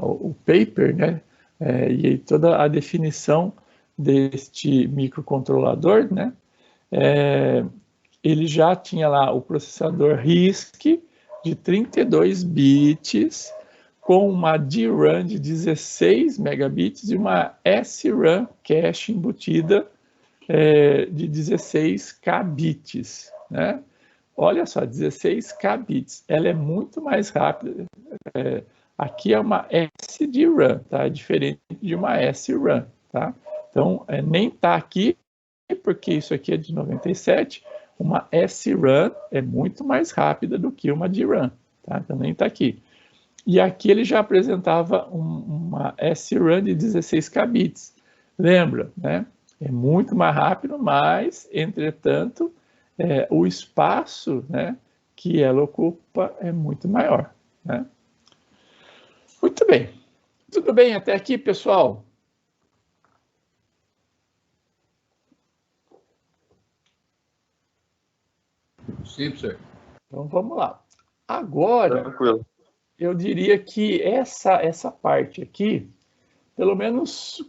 Speaker 1: o paper, né, E aí toda a definição deste microcontrolador, né? Ele já tinha lá o processador RISC de 32 bits, com uma DRAM de 16 megabits e uma SRAM cache embutida de 16 kbits, né? Olha só, 16 kbits, ela é muito mais rápida. Aqui é uma SDRAM, tá? É diferente de uma SRAM, tá? Então, nem está aqui, porque isso aqui é de 97. Uma SRAM é muito mais rápida do que uma DRAM, tá? Então, nem está aqui. E aqui ele já apresentava uma SRAM de 16 kbits. Lembra, né? É muito mais rápido, mas, entretanto, o espaço, né, que ela ocupa é muito maior, né? Muito bem. Tudo bem até aqui, pessoal?
Speaker 2: Sim, professor.
Speaker 1: Então, vamos lá. Agora,
Speaker 2: Tranquilo.
Speaker 1: Eu diria que essa parte aqui, pelo menos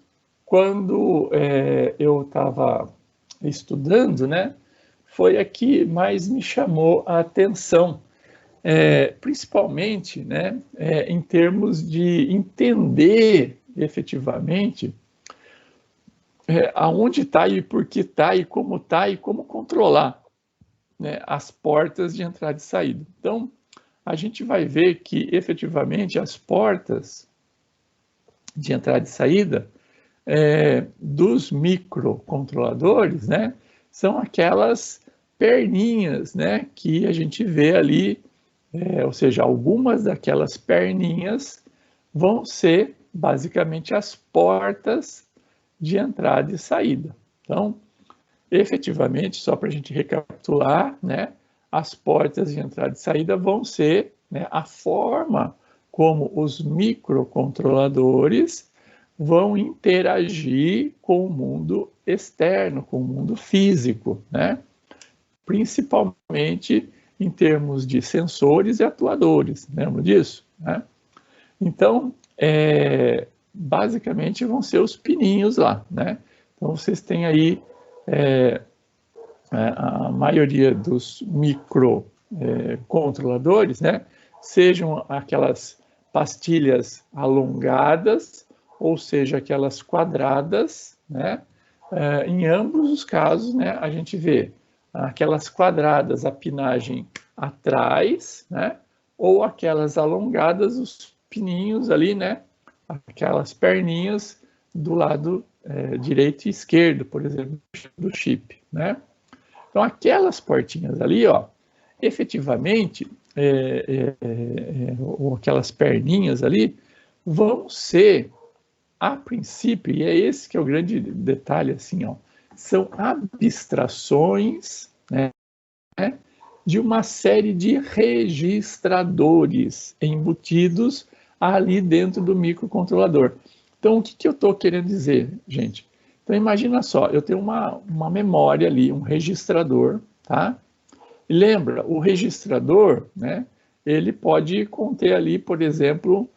Speaker 1: quando eu estava estudando, né, foi a que mais me chamou a atenção, principalmente, né, em termos de entender efetivamente aonde está e por que está e como controlar, né, as portas de entrada e saída. Então, a gente vai ver que, efetivamente, as portas de entrada e saída dos microcontroladores, né, são aquelas perninhas, né, que a gente vê ali, ou seja, algumas daquelas perninhas vão ser, basicamente, as portas de entrada e saída. Então, efetivamente, só para a gente recapitular, né, as portas de entrada e saída vão ser, né, a forma como os microcontroladores vão interagir com o mundo externo, com o mundo físico, né? Principalmente em termos de sensores e atuadores, lembra disso? Né? Então, basicamente vão ser os pininhos lá, né? Então, vocês têm aí a maioria dos microcontroladores, né, sejam aquelas pastilhas alongadas, ou seja, aquelas quadradas, né, em ambos os casos, né, a gente vê aquelas quadradas, a pinagem atrás, né, ou aquelas alongadas, os pininhos ali, né, aquelas perninhas do lado direito e esquerdo, por exemplo, do chip, né. Então, aquelas portinhas ali, ó, efetivamente, ou aquelas perninhas ali, vão ser, a princípio, e é esse que é o grande detalhe, assim, ó, são abstrações, né, de uma série de registradores embutidos ali dentro do microcontrolador. Então, o que eu estou querendo dizer, gente? Então, imagina só, eu tenho uma memória ali, um registrador, tá? E lembra, o registrador, né, ele pode conter ali, por exemplo,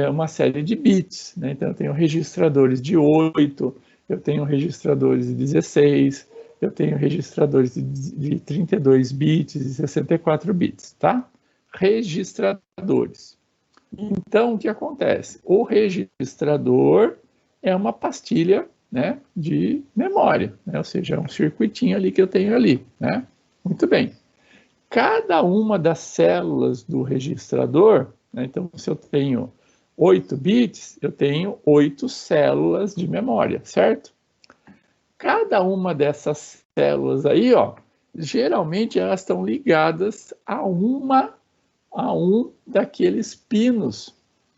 Speaker 1: uma série de bits, né? Então, eu tenho registradores de 8, eu tenho registradores de 16, eu tenho registradores de 32 bits e 64 bits, tá? Registradores. Então, o que acontece? O registrador é uma pastilha, né, de memória, né? Ou seja, é um circuitinho ali que eu tenho ali, né? Muito bem. Cada uma das células do registrador, né, então se eu tenho 8 bits, eu tenho 8 células de memória, certo? Cada uma dessas células aí, ó, geralmente elas estão ligadas a um daqueles pinos,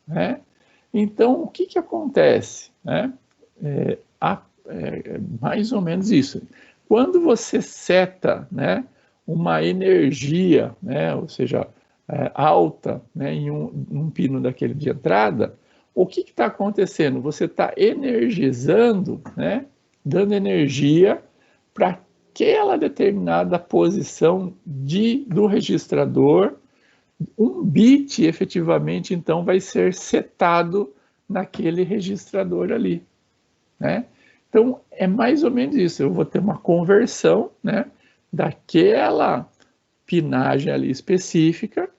Speaker 1: né? Então, o que acontece, né? Mais ou menos isso. Quando você seta, né, uma energia, né, ou seja, alta, né, em um pino daquele de entrada, o que está acontecendo? Você está energizando, né, dando energia para aquela determinada posição do registrador. Um bit, efetivamente, então, vai ser setado naquele registrador ali, né? Então, é mais ou menos isso. Eu vou ter uma conversão, né, daquela pinagem ali específica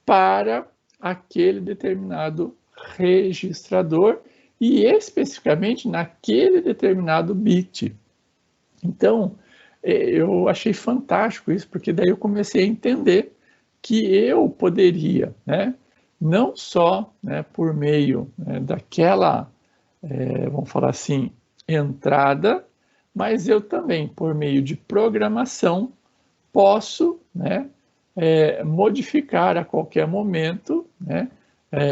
Speaker 1: para aquele determinado registrador e especificamente naquele determinado bit. Então, eu achei fantástico isso, porque daí eu comecei a entender que eu poderia, né, não só, né, por meio, né, daquela, vamos falar assim, entrada, mas eu também, por meio de programação, posso, né, modificar a qualquer momento, né,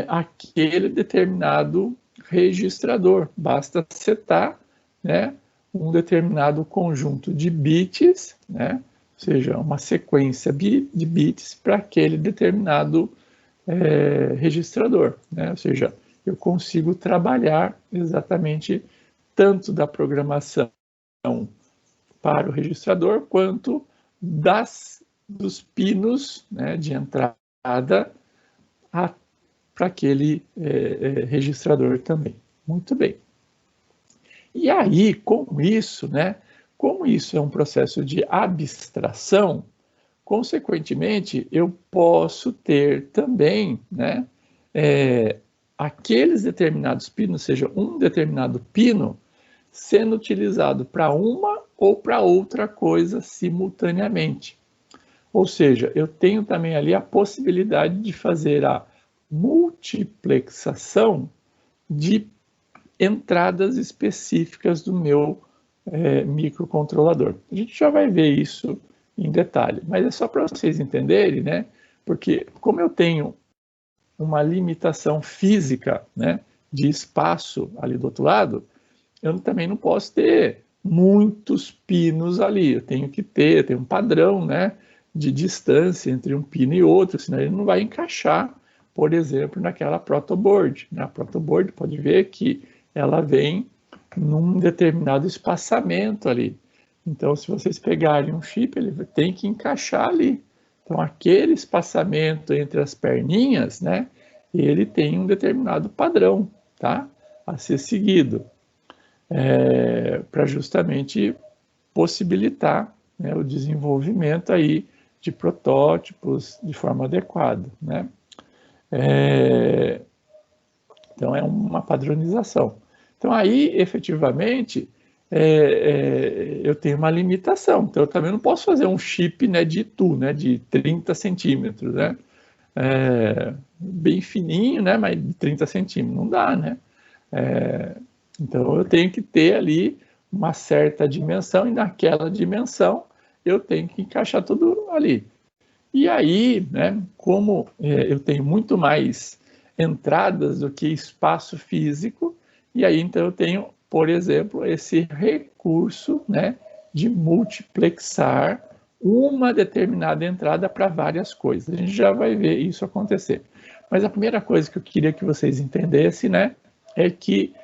Speaker 1: aquele determinado registrador. Basta setar, né, um determinado conjunto de bits, né, ou seja, uma sequência de bits para aquele determinado registrador, né, ou seja, eu consigo trabalhar exatamente tanto da programação para o registrador quanto dos pinos, né, de entrada para aquele registrador também. Muito bem. E aí, com isso, né, como isso é um processo de abstração, consequentemente, eu posso ter também, né, aqueles determinados pinos, ou seja, um determinado pino, sendo utilizado para uma ou para outra coisa simultaneamente. Ou seja, eu tenho também ali a possibilidade de fazer a multiplexação de entradas específicas do meu microcontrolador. A gente já vai ver isso em detalhe, mas é só para vocês entenderem, né? Porque como eu tenho uma limitação física, né, de espaço ali do outro lado, eu também não posso ter muitos pinos ali. Eu tenho que ter um padrão, né, de distância entre um pino e outro, senão ele não vai encaixar, por exemplo, naquela protoboard. A protoboard, pode ver que ela vem num determinado espaçamento ali. Então, se vocês pegarem um chip, ele tem que encaixar ali. Então, aquele espaçamento entre as perninhas, né, ele tem um determinado padrão, tá, a ser seguido, para justamente possibilitar, né, o desenvolvimento aí de protótipos de forma adequada, né? Então, é uma padronização. Então, aí, efetivamente, eu tenho uma limitação. Então, eu também não posso fazer um chip, né, de Tu, né, de 30 centímetros, né? Bem fininho, né, mas de 30 centímetros. Não dá, né? Então, eu tenho que ter ali uma certa dimensão, e naquela dimensão eu tenho que encaixar tudo ali. E aí, né, como eu tenho muito mais entradas do que espaço físico, e aí então eu tenho, por exemplo, esse recurso, né, de multiplexar uma determinada entrada para várias coisas. A gente já vai ver isso acontecer. Mas a primeira coisa que eu queria que vocês entendessem, né, é que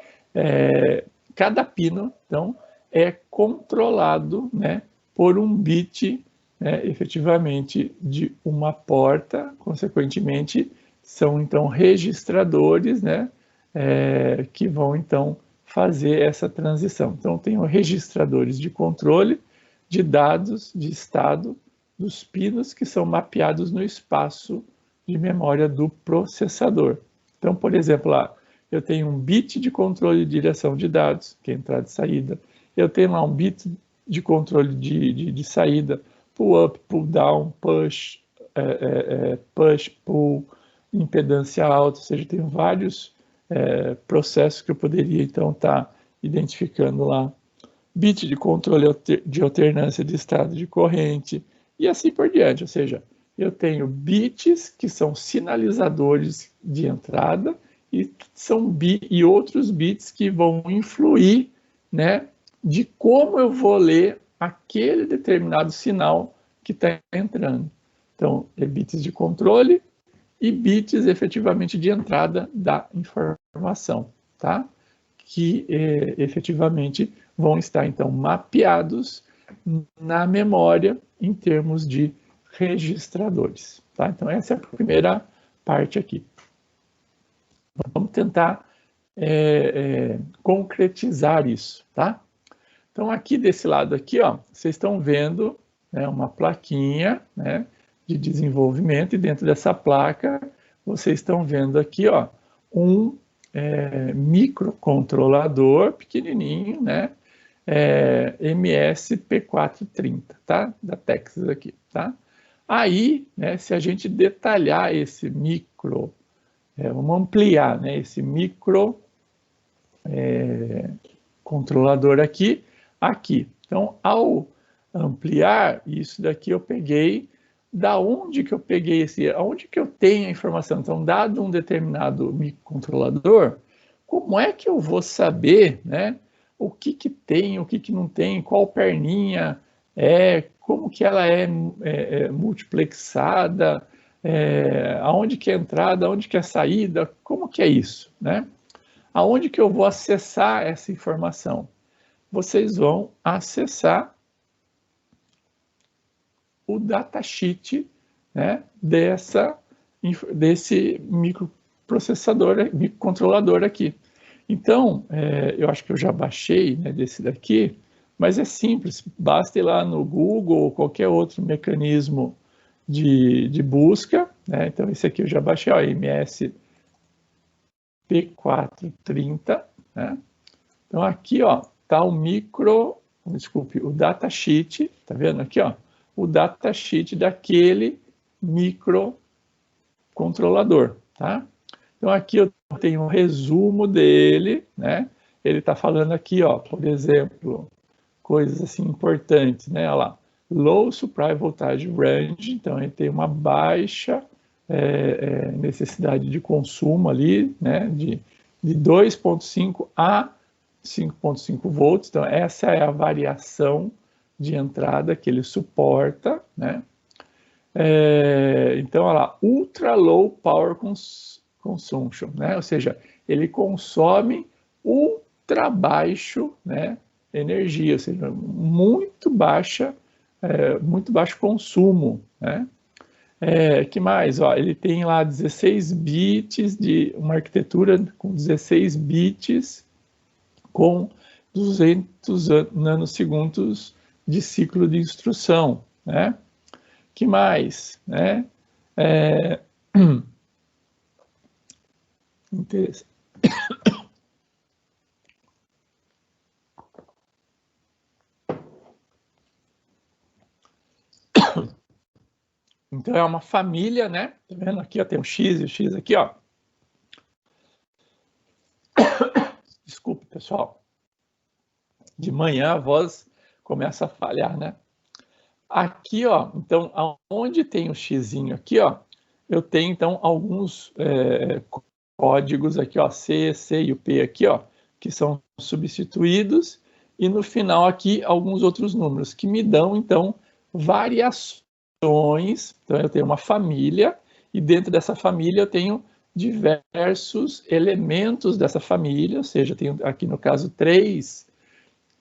Speaker 1: cada pino, então, é controlado, né, por um bit, efetivamente, de uma porta. Consequentemente, são, então, registradores, né, que vão, então, fazer essa transição. Então, tenho registradores de controle de dados de estado dos pinos que são mapeados no espaço de memória do processador. Então, por exemplo, lá, eu tenho um bit de controle de direção de dados, que é entrada e saída. Eu tenho lá um bit de controle de saída, pull up, pull down, push, push, pull, impedância alta, ou seja, tem vários processos que eu poderia, então, estar identificando lá. Bit de controle de alternância de estado de corrente, e assim por diante, ou seja, eu tenho bits que são sinalizadores de entrada, e outros bits que vão influir, né, de como eu vou ler aquele determinado sinal que está entrando. Então, bits de controle e bits efetivamente de entrada da informação, tá? Que efetivamente vão estar, então, mapeados na memória em termos de registradores, tá? Então, essa é a primeira parte aqui. Vamos tentar concretizar isso, tá? Então, aqui desse lado aqui, ó, vocês estão vendo, né, uma plaquinha, né, de desenvolvimento, e dentro dessa placa, vocês estão vendo aqui, ó, um microcontrolador pequenininho, né, MS-P430, tá? Da Texas aqui, tá? Aí, né, se a gente detalhar esse micro, vamos ampliar, né, esse micro controlador aqui. Então, ao ampliar, isso daqui eu peguei, da onde que eu peguei aonde que eu tenho a informação? Então, dado um determinado microcontrolador, como é que eu vou saber, né, o que que tem, o que que não tem, qual perninha como que ela é multiplexada, aonde que é a entrada, aonde que é a saída, como que é isso, né? Aonde que eu vou acessar essa informação? Vocês vão acessar o datasheet, né, desse microcontrolador aqui. Então, eu acho que eu já baixei, né, desse daqui, mas é simples, basta ir lá no Google ou qualquer outro mecanismo de busca, né? Então, esse aqui eu já baixei, ó, MS P430, né? Então, aqui, ó, tá o o datasheet, tá vendo aqui, ó, o datasheet daquele microcontrolador, tá? Então, aqui eu tenho um resumo dele, né? Ele tá falando aqui, ó, por exemplo, coisas assim importantes, né? Olha lá, low supply voltage range, então ele tem uma baixa necessidade de consumo ali, né? De 2,5 a 5,5 volts, então essa é a variação de entrada que ele suporta, né? Então, olha lá, ultra low power consumption, né? Ou seja, ele consome ultra baixo, né, energia, ou seja, muito baixo consumo, né? Que mais? Ó, ele tem lá 16 bits de uma arquitetura com 16 bits com 200 nanosegundos de ciclo de instrução, né? Que mais, né? Interessante. Então é uma família, né? Tá vendo aqui, ó, tem um X e o X aqui, ó. Desculpe, pessoal. De manhã a voz começa a falhar, né? Aqui, ó, então, onde tem o xizinho aqui, ó, eu tenho, então, alguns códigos aqui, ó, C e o P aqui, ó, que são substituídos, e no final aqui, alguns outros números, que me dão, então, variações. Então, eu tenho uma família, e dentro dessa família eu tenho diversos elementos dessa família, ou seja, eu tenho aqui, no caso, 3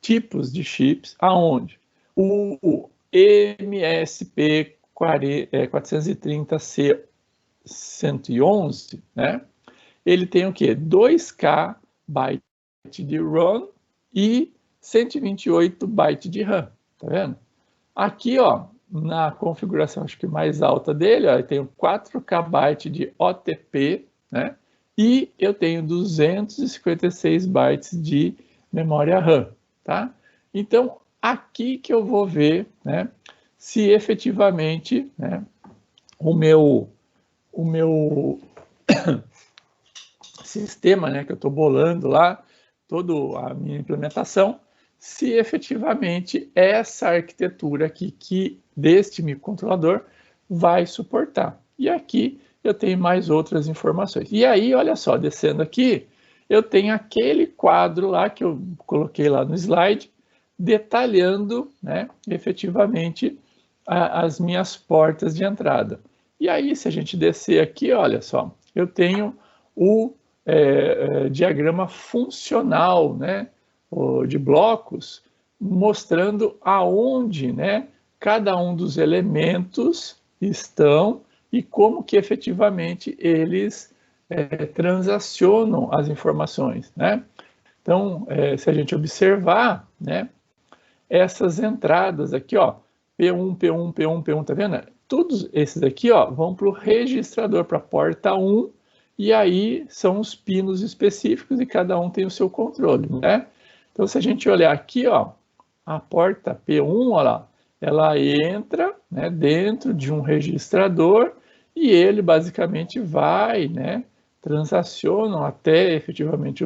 Speaker 1: tipos de chips, aonde o MSP 430C111, né? Ele tem o quê? 2K byte de ROM e 128 byte de RAM, tá vendo? Aqui, ó, na configuração acho que mais alta dele, ó, eu tenho 4K byte de OTP, né? E eu tenho 256 bytes de memória RAM, tá? Então, aqui que eu vou ver, né, se efetivamente, né, o meu sistema, né, que eu estou bolando lá, toda a minha implementação, se efetivamente essa arquitetura aqui que deste microcontrolador vai suportar. E aqui eu tenho mais outras informações. E aí, olha só, descendo aqui, eu tenho aquele quadro lá que eu coloquei lá no slide, detalhando, né, efetivamente as minhas portas de entrada. E aí, se a gente descer aqui, olha só, eu tenho o diagrama funcional, né, de blocos, mostrando aonde, né, cada um dos elementos estão e como que efetivamente eles transacionam as informações, né? Então, se a gente observar, né, essas entradas aqui, ó, P1, P1, P1, P1, tá vendo? Todos esses aqui, ó, vão para o registrador, para a porta 1, e aí são os pinos específicos e cada um tem o seu controle, né? Então, se a gente olhar aqui, ó, a porta P1, ó lá, ela entra, né, dentro de um registrador e ele basicamente vai, né, transacionam até efetivamente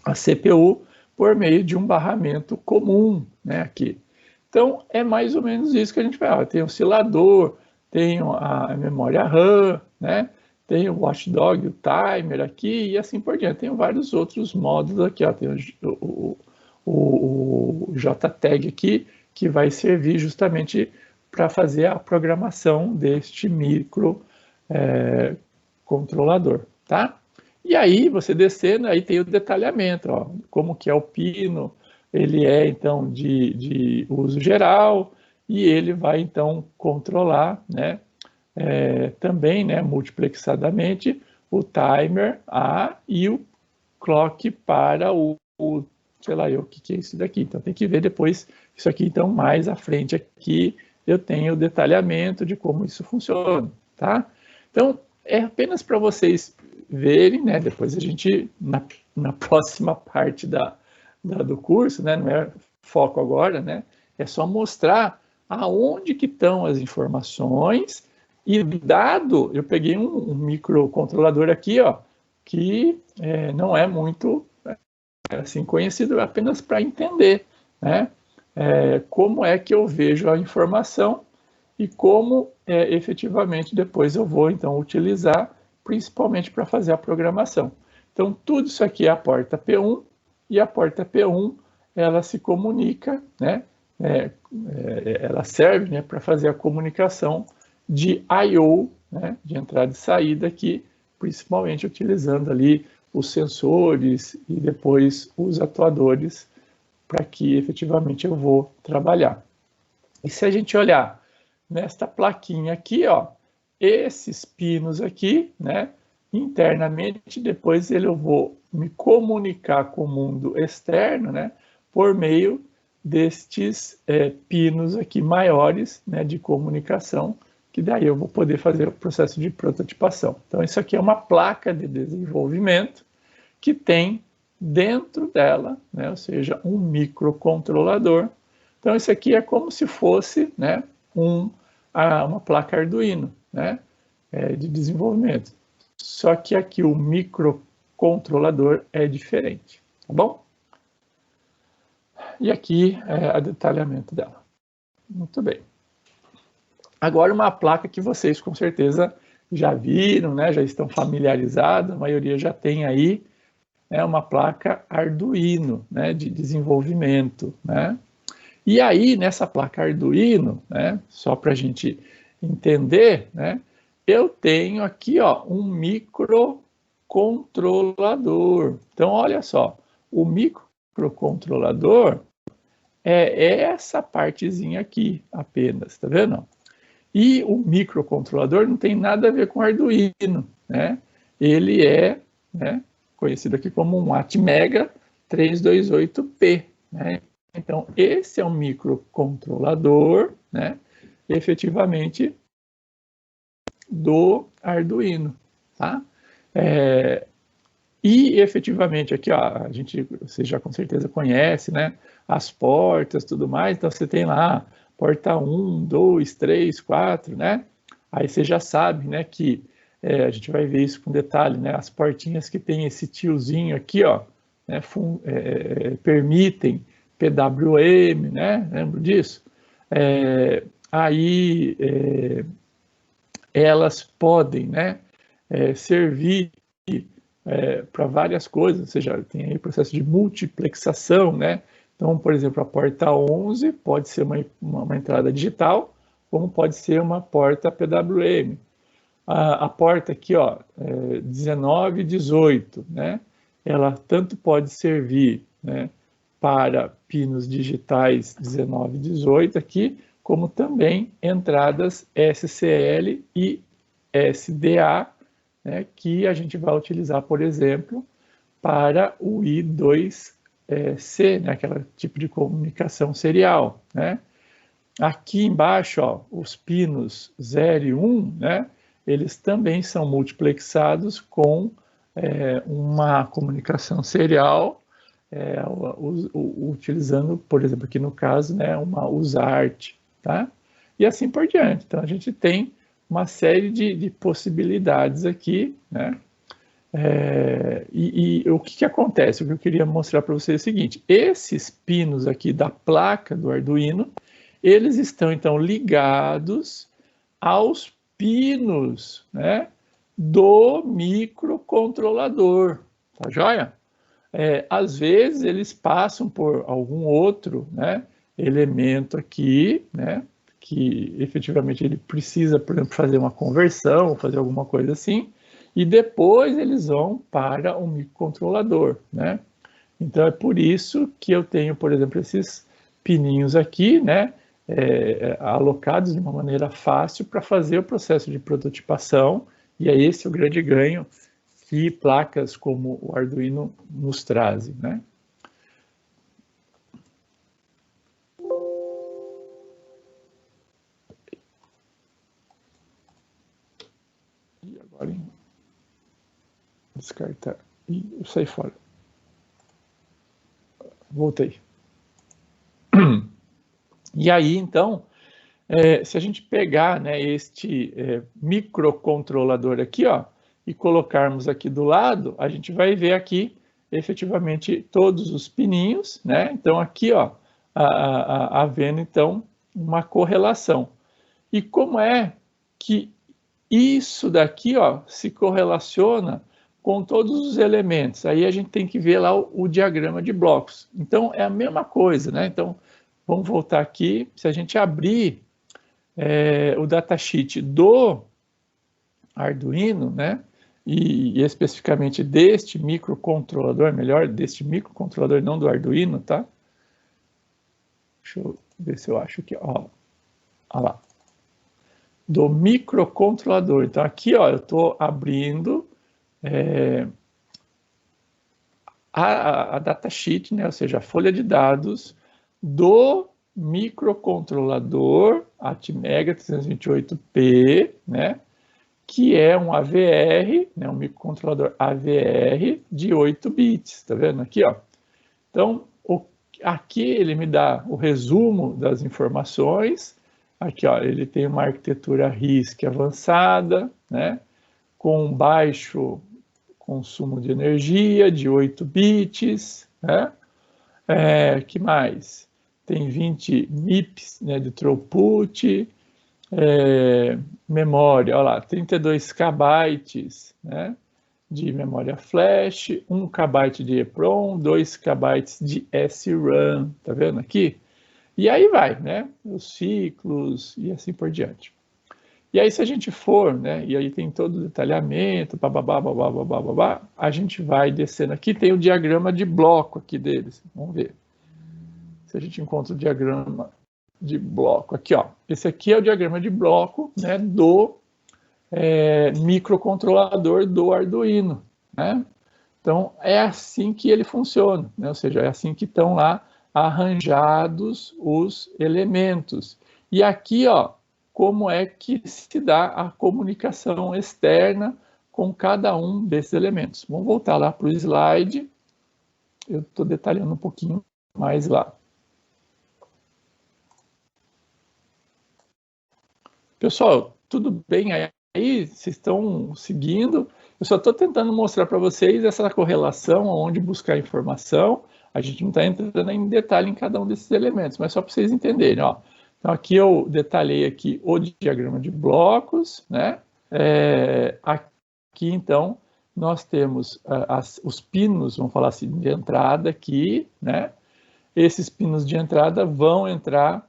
Speaker 1: a CPU por meio de um barramento comum, né, aqui. Então, é mais ou menos isso que a gente vai. Tem o oscilador, tem a memória RAM, né, tem o watchdog, o timer aqui e assim por diante. Tem vários outros módulos aqui, ó, tem o JTAG aqui, que vai servir justamente para fazer a programação deste micro controlador, tá? E aí, você descendo, aí tem o detalhamento, ó, como que é o pino, ele é, então, de uso geral, e ele vai, então, controlar, né, também, né, multiplexadamente, o timer A e o clock para sei lá, o que é isso daqui. Então, tem que ver depois isso aqui, então, mais à frente aqui, eu tenho o detalhamento de como isso funciona, tá? Então, é apenas para vocês verem, né? Depois a gente, na próxima parte do curso, né? Não é foco agora, né? É só mostrar aonde que estão as informações e dado, eu peguei um microcontrolador aqui, ó, que não é muito assim conhecido, apenas para entender, né? Como é que eu vejo a informação e como efetivamente depois eu vou então utilizar, principalmente para fazer a programação. Então tudo isso aqui é a porta P1 e a porta P1 ela se comunica, né? Ela serve, né, para fazer a comunicação de I/O, né, de entrada e saída aqui, principalmente utilizando ali os sensores e depois os atuadores para que efetivamente eu vou trabalhar. E se a gente olhar nesta plaquinha aqui, ó, esses pinos aqui, né, internamente, depois eu vou me comunicar com o mundo externo, né, por meio destes pinos aqui maiores, né, de comunicação, que daí eu vou poder fazer o processo de prototipação. Então, isso aqui é uma placa de desenvolvimento que tem dentro dela, né, ou seja, um microcontrolador. Então, isso aqui é como se fosse, né, uma placa Arduino, né, de desenvolvimento. Só que aqui o microcontrolador é diferente, tá bom? E aqui é o detalhamento dela. Muito bem. Agora uma placa que vocês com certeza já viram, né, já estão familiarizados, a maioria já tem aí, uma placa Arduino, né, de desenvolvimento, né? E aí, nessa placa Arduino, né, só para a gente entender, né, eu tenho aqui, ó, um microcontrolador. Então, olha só, o microcontrolador é essa partezinha aqui apenas, tá vendo? E o microcontrolador não tem nada a ver com Arduino, né? Ele é, né, conhecido aqui como um Atmega 328P, né? Então, esse é um microcontrolador, né, efetivamente, do Arduino, tá? E, efetivamente, aqui, ó, você já com certeza conhece, né, as portas, tudo mais, então você tem lá porta 1, 2, 3, 4, né? Aí você já sabe, né, que a gente vai ver isso com detalhe, né? As portinhas que tem esse tiozinho aqui, ó, né, permitem PWM, né? Lembro disso? Elas podem, né, servir para várias coisas, ou seja, tem aí o processo de multiplexação, né? Então, por exemplo, a porta 11 pode ser uma entrada digital, como pode ser uma porta PWM. A porta aqui, ó, 19 e 18, né? Ela tanto pode servir, né, para pinos digitais 19 e 18 aqui, como também entradas SCL e SDA né, que a gente vai utilizar, por exemplo, para o I2C, né, aquele tipo de comunicação serial, né? Aqui embaixo, ó, os pinos 0 e 1, né, eles também são multiplexados com uma comunicação serial, utilizando, por exemplo, aqui no caso, né, uma USART, tá? E assim por diante. Então, a gente tem uma série de possibilidades aqui, né? E o que acontece? O que eu queria mostrar para vocês é o seguinte: esses pinos aqui da placa do Arduino, eles estão então ligados aos pinos, né, do microcontrolador, tá joia? Às vezes eles passam por algum outro, né, elemento aqui, né, que efetivamente ele precisa, por exemplo, fazer uma conversão, fazer alguma coisa assim, e depois eles vão para o microcontrolador, né? Então é por isso que eu tenho, por exemplo, esses pininhos aqui, né, alocados de uma maneira fácil para fazer o processo de prototipação, e é esse o grande ganho que placas como o Arduino nos trazem, né? E agora descartar. E eu saí fora. Voltei. E aí, então, se a gente pegar, né, este microcontrolador aqui, ó, e colocarmos aqui do lado, a gente vai ver aqui efetivamente todos os pininhos, né? Então aqui, ó, havendo então uma correlação. E como é que isso daqui, ó, se correlaciona com todos os elementos? Aí a gente tem que ver lá o diagrama de blocos. Então é a mesma coisa, né? Então vamos voltar aqui. Se a gente abrir o datasheet do Arduino, né? E especificamente deste microcontrolador, melhor, deste microcontrolador, não do Arduino, tá? Deixa eu ver se eu acho que, ó, olha lá. Do microcontrolador. Então aqui, ó, eu estou abrindo a datasheet, né? Ou seja, a folha de dados do microcontrolador Atmega 328P, né? Que é um AVR, né, um microcontrolador AVR de 8 bits, tá vendo aqui, ó? Então, aqui ele me dá o resumo das informações, aqui, ó, ele tem uma arquitetura RISC avançada, né, com baixo consumo de energia, de 8 bits, né? Que mais? Tem 20 MIPS, né, de throughput, memória, olha lá, 32 KB, né, de memória flash, 1 KB de EEPROM, 2 KB de SRAM, tá vendo aqui? E aí vai, né, os ciclos e assim por diante. E aí se a gente for, né, e aí tem todo o detalhamento, bababá, babá, babá, babá, a gente vai descendo aqui, tem o diagrama de bloco aqui deles, vamos ver. Se a gente encontra o diagrama de bloco. Aqui, ó. Esse aqui é o diagrama de bloco, né, do microcontrolador do Arduino, né? Então, é assim que ele funciona, né? Ou seja, é assim que estão lá arranjados os elementos. E aqui, ó, como é que se dá a comunicação externa com cada um desses elementos. Vamos voltar lá para o slide. Eu estou detalhando um pouquinho mais lá. Pessoal, tudo bem aí? Vocês estão seguindo? Eu só estou tentando mostrar para vocês essa correlação, onde buscar informação. A gente não está entrando em detalhe em cada um desses elementos, mas só para vocês entenderem, ó. Então, aqui eu detalhei aqui o diagrama de blocos, né? Aqui, então, nós temos os pinos, vamos falar assim, de entrada aqui, né? Esses pinos de entrada vão entrar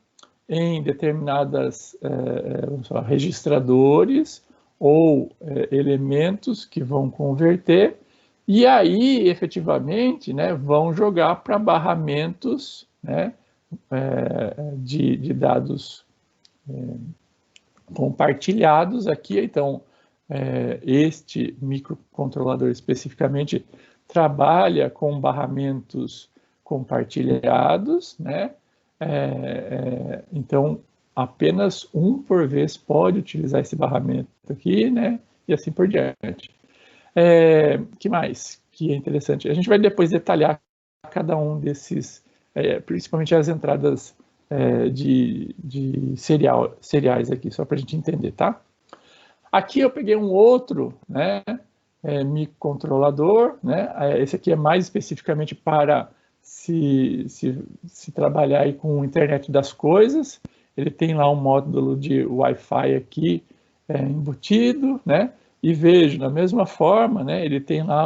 Speaker 1: em determinadas vamos falar, registradores ou elementos que vão converter, e aí, efetivamente, né, vão jogar para barramentos, né, de dados compartilhados aqui. Então, este microcontrolador especificamente trabalha com barramentos compartilhados, né? Então, apenas um por vez pode utilizar esse barramento aqui, né? E assim por diante. Que mais que é interessante? A gente vai depois detalhar cada um desses, principalmente as entradas de cereais aqui, só para a gente entender, tá? Aqui eu peguei um outro, né? Microcontrolador, né? Esse aqui é mais especificamente para se trabalhar aí com internet das coisas. Ele tem lá um módulo de Wi-Fi aqui embutido, né? E vejo, da mesma forma, né, ele tem lá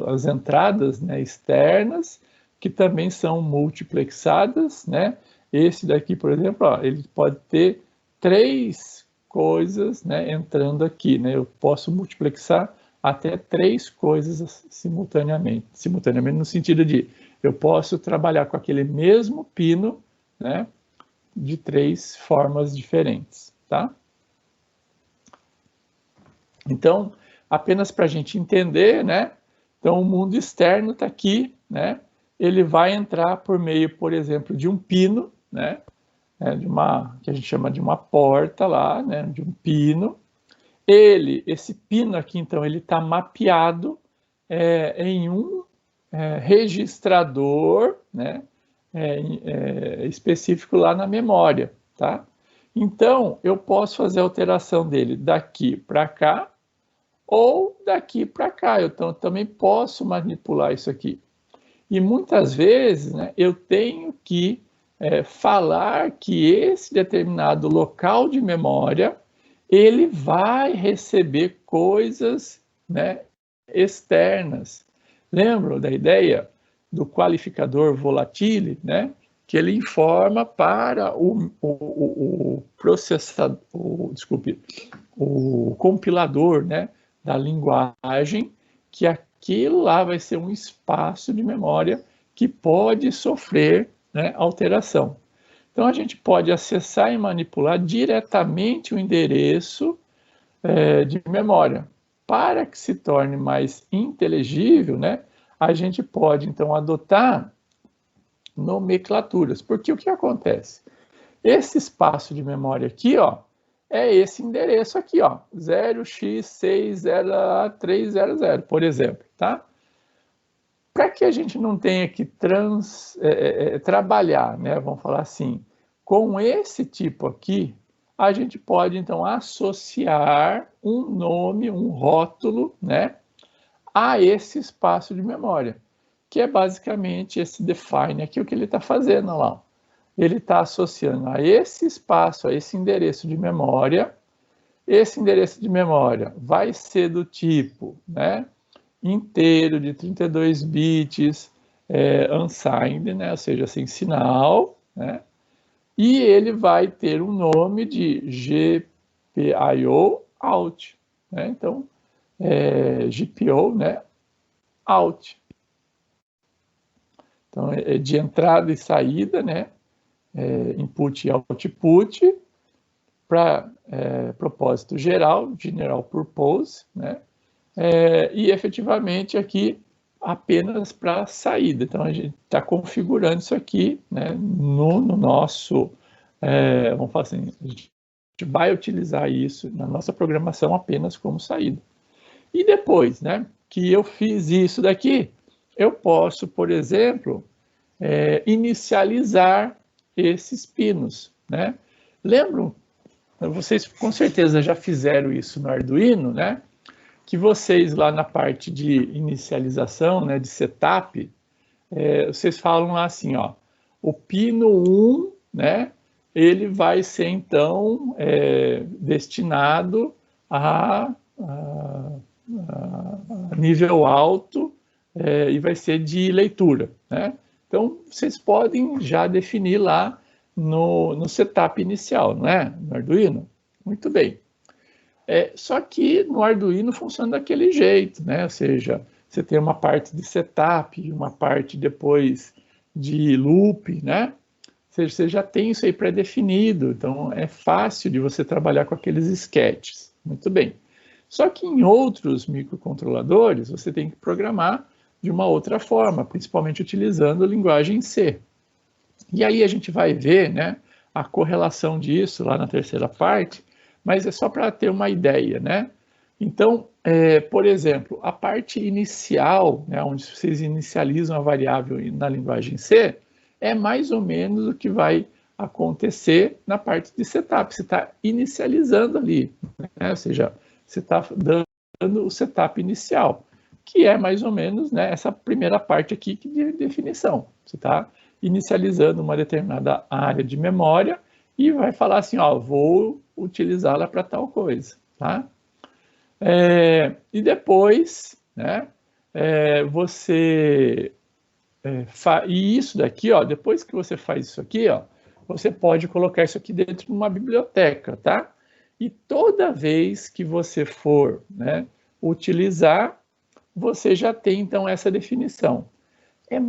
Speaker 1: as entradas, né, externas, que também são multiplexadas, né? Esse daqui, por exemplo, ó, ele pode ter 3 coisas, né, entrando aqui, né? Eu posso multiplexar até 3 coisas simultaneamente no sentido de eu posso trabalhar com aquele mesmo pino, né, de 3 formas diferentes, tá? Então, apenas para a gente entender, né? Então, o mundo externo está aqui, né? Ele vai entrar por meio, por exemplo, de um pino, né? Que a gente chama de uma porta lá, né? De um pino. Esse pino aqui, então, ele está mapeado em um registrador, né? Específico lá na memória, tá? Então, eu posso fazer a alteração dele daqui para cá, ou daqui para cá. Então, eu também posso manipular isso aqui. E muitas vezes, né, eu tenho que falar que esse determinado local de memória, ele vai receber coisas, né, externas. Lembram da ideia do qualificador volatile, né? Que ele informa para o processador, o compilador, né, da linguagem, que aquilo lá vai ser um espaço de memória que pode sofrer, né, alteração. Então, a gente pode acessar e manipular diretamente o endereço de memória. Para que se torne mais inteligível, né, a gente pode, então, adotar nomenclaturas. Porque o que acontece? Esse espaço de memória aqui, ó, é esse endereço aqui, ó, 0x60A300, por exemplo, tá? Para que a gente não tenha que trabalhar, né, vamos falar assim, com esse tipo aqui, a gente pode, então, associar um nome, um rótulo, né, a esse espaço de memória, que é basicamente esse define aqui, o que ele está fazendo lá. Ele está associando a esse espaço, a esse endereço de memória. Esse endereço de memória vai ser do tipo, né, inteiro, de 32 bits, unsigned, né, ou seja, sem sinal, né, e ele vai ter um nome de GPIO out, né, então, GPO, né, out. Então, é de entrada e saída, né, input e output, para propósito geral, general purpose, né, e efetivamente aqui apenas para saída. Então, a gente está configurando isso aqui, né, no nosso, vamos falar assim, a gente vai utilizar isso na nossa programação apenas como saída. E depois, né, que eu fiz isso daqui, eu posso, por exemplo, inicializar esses pinos, né? Lembram? Vocês com certeza já fizeram isso no Arduino, né? Que vocês lá na parte de inicialização, né, de setup, vocês falam lá assim, ó, o pino 1, né, ele vai ser então destinado a nível alto e vai ser de leitura, né? Então, vocês podem já definir lá no setup inicial, não é? No Arduino. Muito bem. Só que no Arduino funciona daquele jeito, né? Ou seja, você tem uma parte de setup e uma parte depois de loop, né? Ou seja, você já tem isso aí pré-definido, então é fácil de você trabalhar com aqueles sketches. Muito bem. Só que em outros microcontroladores, você tem que programar de uma outra forma, principalmente utilizando a linguagem C. E aí a gente vai ver, né, a correlação disso lá na terceira parte, mas é só para ter uma ideia, né? Então, por exemplo, a parte inicial, né, onde vocês inicializam a variável na linguagem C, é mais ou menos o que vai acontecer na parte de setup. Você está inicializando ali, né? Ou seja, você está dando o setup inicial, que é mais ou menos, né, essa primeira parte aqui de definição. Você está inicializando uma determinada área de memória e vai falar assim, ó, vou utilizá-la para tal coisa, tá? E depois, né, e isso daqui, ó, depois que você faz isso aqui, ó, você pode colocar isso aqui dentro de uma biblioteca, tá? E toda vez que você for, né, utilizar, você já tem, então, essa definição. É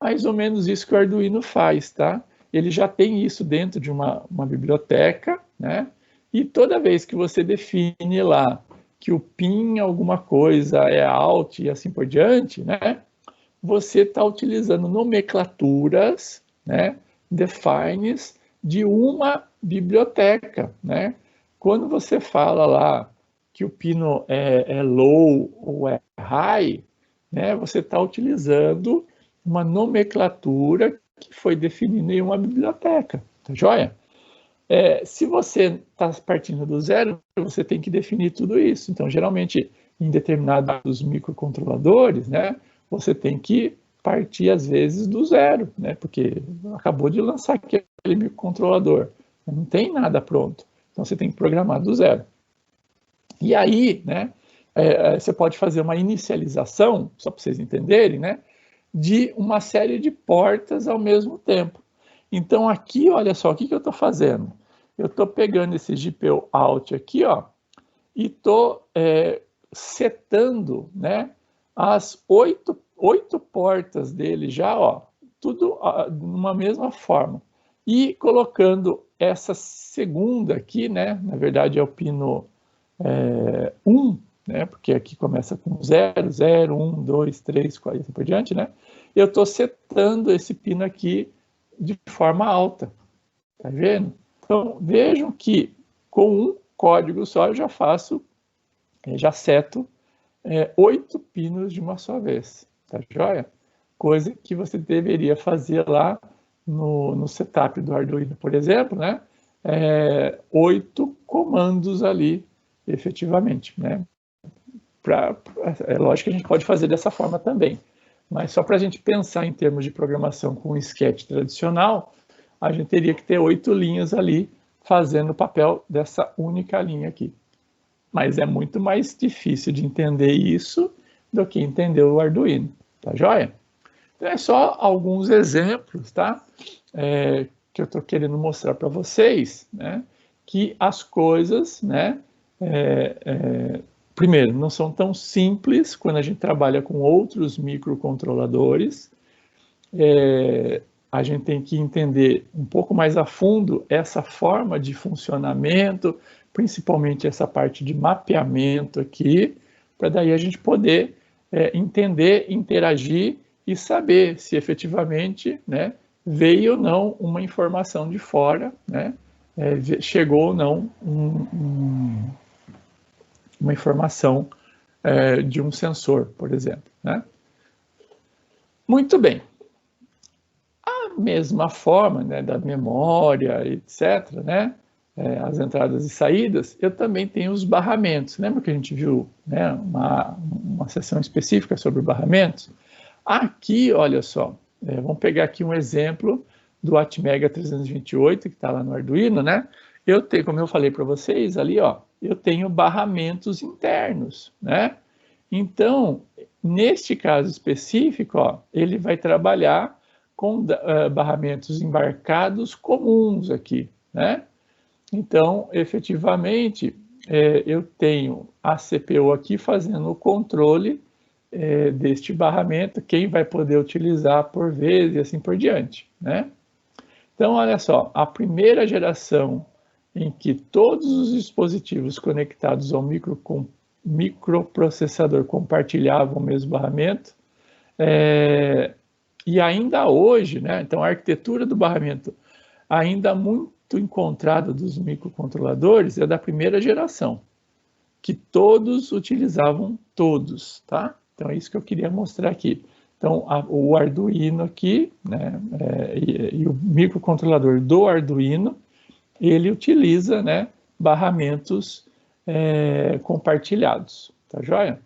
Speaker 1: mais ou menos isso que o Arduino faz, tá? Ele já tem isso dentro de uma biblioteca, né? E toda vez que você define lá que o pin alguma coisa é alt e assim por diante, né? Você está utilizando nomenclaturas, né? Defines de uma biblioteca, né? Quando você fala lá que o pino é low ou é high, né? Você está utilizando uma nomenclatura que foi definida em uma biblioteca, tá joia? Se você está partindo do zero, você tem que definir tudo isso. Então, geralmente, em determinados microcontroladores, né, você tem que partir, às vezes, do zero, né, porque acabou de lançar aquele microcontrolador, não tem nada pronto. Então, você tem que programar do zero. E aí, né, você pode fazer uma inicialização, só para vocês entenderem, né, de uma série de portas ao mesmo tempo. Então, aqui, olha só, o que eu estou fazendo? Eu estou pegando esse GPU out aqui, ó, e estou setando, né, as oito portas dele já, ó, tudo numa mesma forma. E colocando essa segunda aqui, né, na verdade é o pino 1, né, porque aqui começa com 0, 0, 1, 2, 3, 4 e assim por diante, né? Eu estou setando esse pino aqui de forma alta, tá vendo? Então, vejam que com um código só eu já seto 8 pinos de uma só vez, tá joia? Coisa que você deveria fazer lá no setup do Arduino, por exemplo, né? 8 comandos ali, efetivamente, né? É lógico que a gente pode fazer dessa forma também, mas só para a gente pensar em termos de programação com um sketch tradicional, a gente teria que ter 8 linhas ali, fazendo o papel dessa única linha aqui. Mas é muito mais difícil de entender isso do que entender o Arduino, tá joia? Então é só alguns exemplos, tá? Que eu estou querendo mostrar para vocês, né? Que as coisas, né? Primeiro, não são tão simples quando a gente trabalha com outros microcontroladores. A gente tem que entender um pouco mais a fundo essa forma de funcionamento, principalmente essa parte de mapeamento aqui, para daí a gente poder entender, interagir e saber se efetivamente, né, veio ou não uma informação de fora, né, chegou ou não uma informação de um sensor, por exemplo, né? Muito bem. A mesma forma, né, da memória, etc., né, as entradas e saídas, eu também tenho os barramentos. Lembra que a gente viu, né, uma sessão específica sobre barramentos? Aqui, olha só, vamos pegar aqui um exemplo do Atmega 328, que está lá no Arduino, né? Eu tenho, como eu falei para vocês ali, ó, eu tenho barramentos internos, né? Então, neste caso específico, ó, ele vai trabalhar com barramentos embarcados comuns aqui, né? Então, efetivamente, eu tenho a CPU aqui fazendo o controle deste barramento, quem vai poder utilizar por vez e assim por diante, né? Então, olha só, a primeira geração em que todos os dispositivos conectados ao microprocessador compartilhavam o mesmo barramento. E ainda hoje, né, então a arquitetura do barramento ainda muito encontrada dos microcontroladores é da primeira geração, que todos utilizavam todos, tá? Então é isso que eu queria mostrar aqui. Então o Arduino aqui, né, e o microcontrolador do Arduino, ele utiliza, né, barramentos compartilhados, tá joia?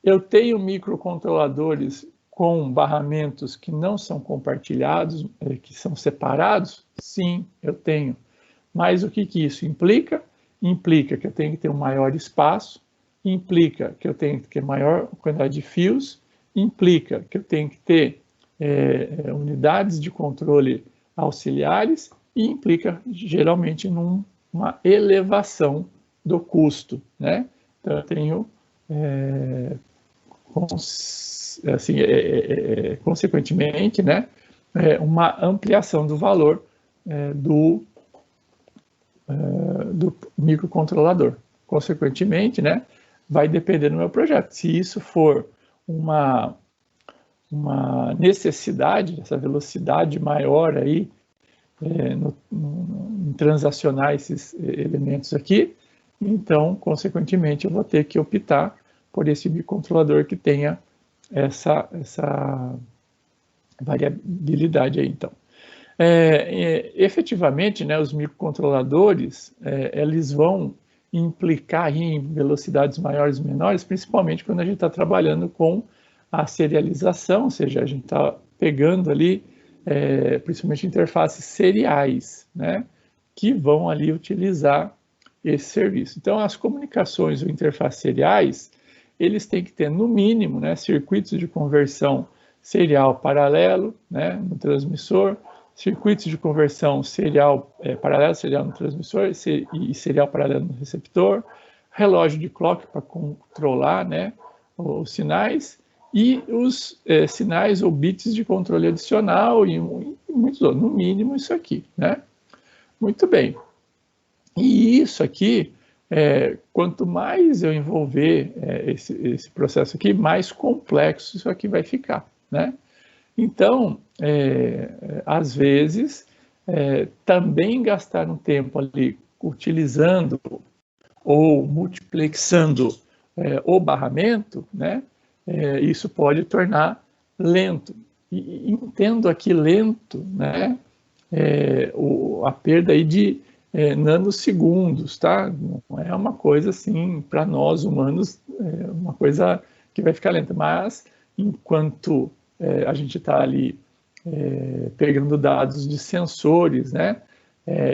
Speaker 1: Eu tenho microcontroladores com barramentos que não são compartilhados, que são separados? Sim, eu tenho. Mas o que isso implica? Implica que eu tenho que ter um maior espaço, implica que eu tenho que ter maior quantidade de fios, implica que eu tenho que ter unidades de controle auxiliares e implica geralmente numa elevação do custo, né? Então eu tenho assim, consequentemente, né, uma ampliação do valor do microcontrolador. Consequentemente, né, vai depender do meu projeto. Se isso for uma necessidade, essa velocidade maior aí, em transacionar esses elementos aqui, então, consequentemente, eu vou ter que optar por esse microcontrolador que tenha essa variabilidade aí, então. Efetivamente, né, os microcontroladores, eles vão implicar em velocidades maiores e menores, principalmente quando a gente está trabalhando com a serialização, ou seja, a gente está pegando ali, principalmente interfaces seriais, né, que vão ali utilizar esse serviço. Então, as comunicações ou interfaces seriais, eles têm que ter, no mínimo, né, circuitos de conversão serial paralelo, né, no transmissor, circuitos de conversão serial paralelo, serial no transmissor e serial paralelo no receptor, relógio de clock para controlar, né, os sinais, e os sinais ou bits de controle adicional e muitos outros, no mínimo isso aqui, né? Muito bem. E isso aqui, quanto mais eu envolver esse processo aqui, mais complexo isso aqui vai ficar, né? Então, às vezes, também gastar um tempo ali utilizando ou multiplexando o barramento, né? Isso pode tornar lento. E entendo aqui lento, né? A perda aí de nanosegundos, tá? Não é uma coisa assim, para nós humanos, uma coisa que vai ficar lenta, mas enquanto a gente está ali pegando dados de sensores, né?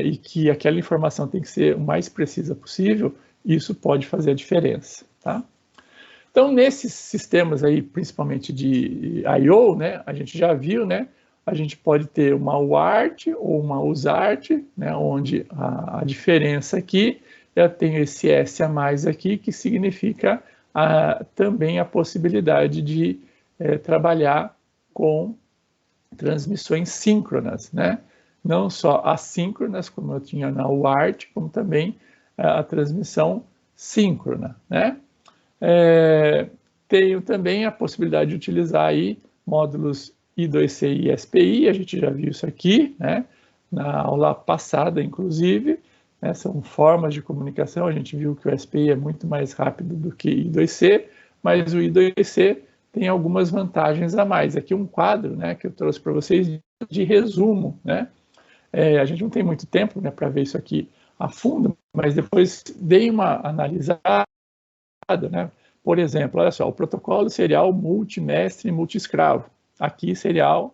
Speaker 1: E que aquela informação tem que ser o mais precisa possível, isso pode fazer a diferença, tá? Então, nesses sistemas aí, principalmente de I/O, né, a gente já viu, né, a gente pode ter uma UART ou uma USART, né, onde a diferença aqui, eu tenho esse S a mais aqui, que significa também a possibilidade de trabalhar com transmissões síncronas, né? Não só assíncronas, como eu tinha na UART, como também a transmissão síncrona, né? Tenho também a possibilidade de utilizar aí módulos I2C e SPI, a gente já viu isso aqui, né? Na aula passada, inclusive, né? São formas de comunicação, a gente viu que o SPI é muito mais rápido do que I2C, mas o I2C tem algumas vantagens a mais. Aqui um quadro, né, que eu trouxe para vocês de resumo, né? A gente não tem muito tempo, né, para ver isso aqui a fundo, mas depois dei uma analisada, né? Por exemplo, olha só, o protocolo serial multimestre e multi-escravo. Aqui serial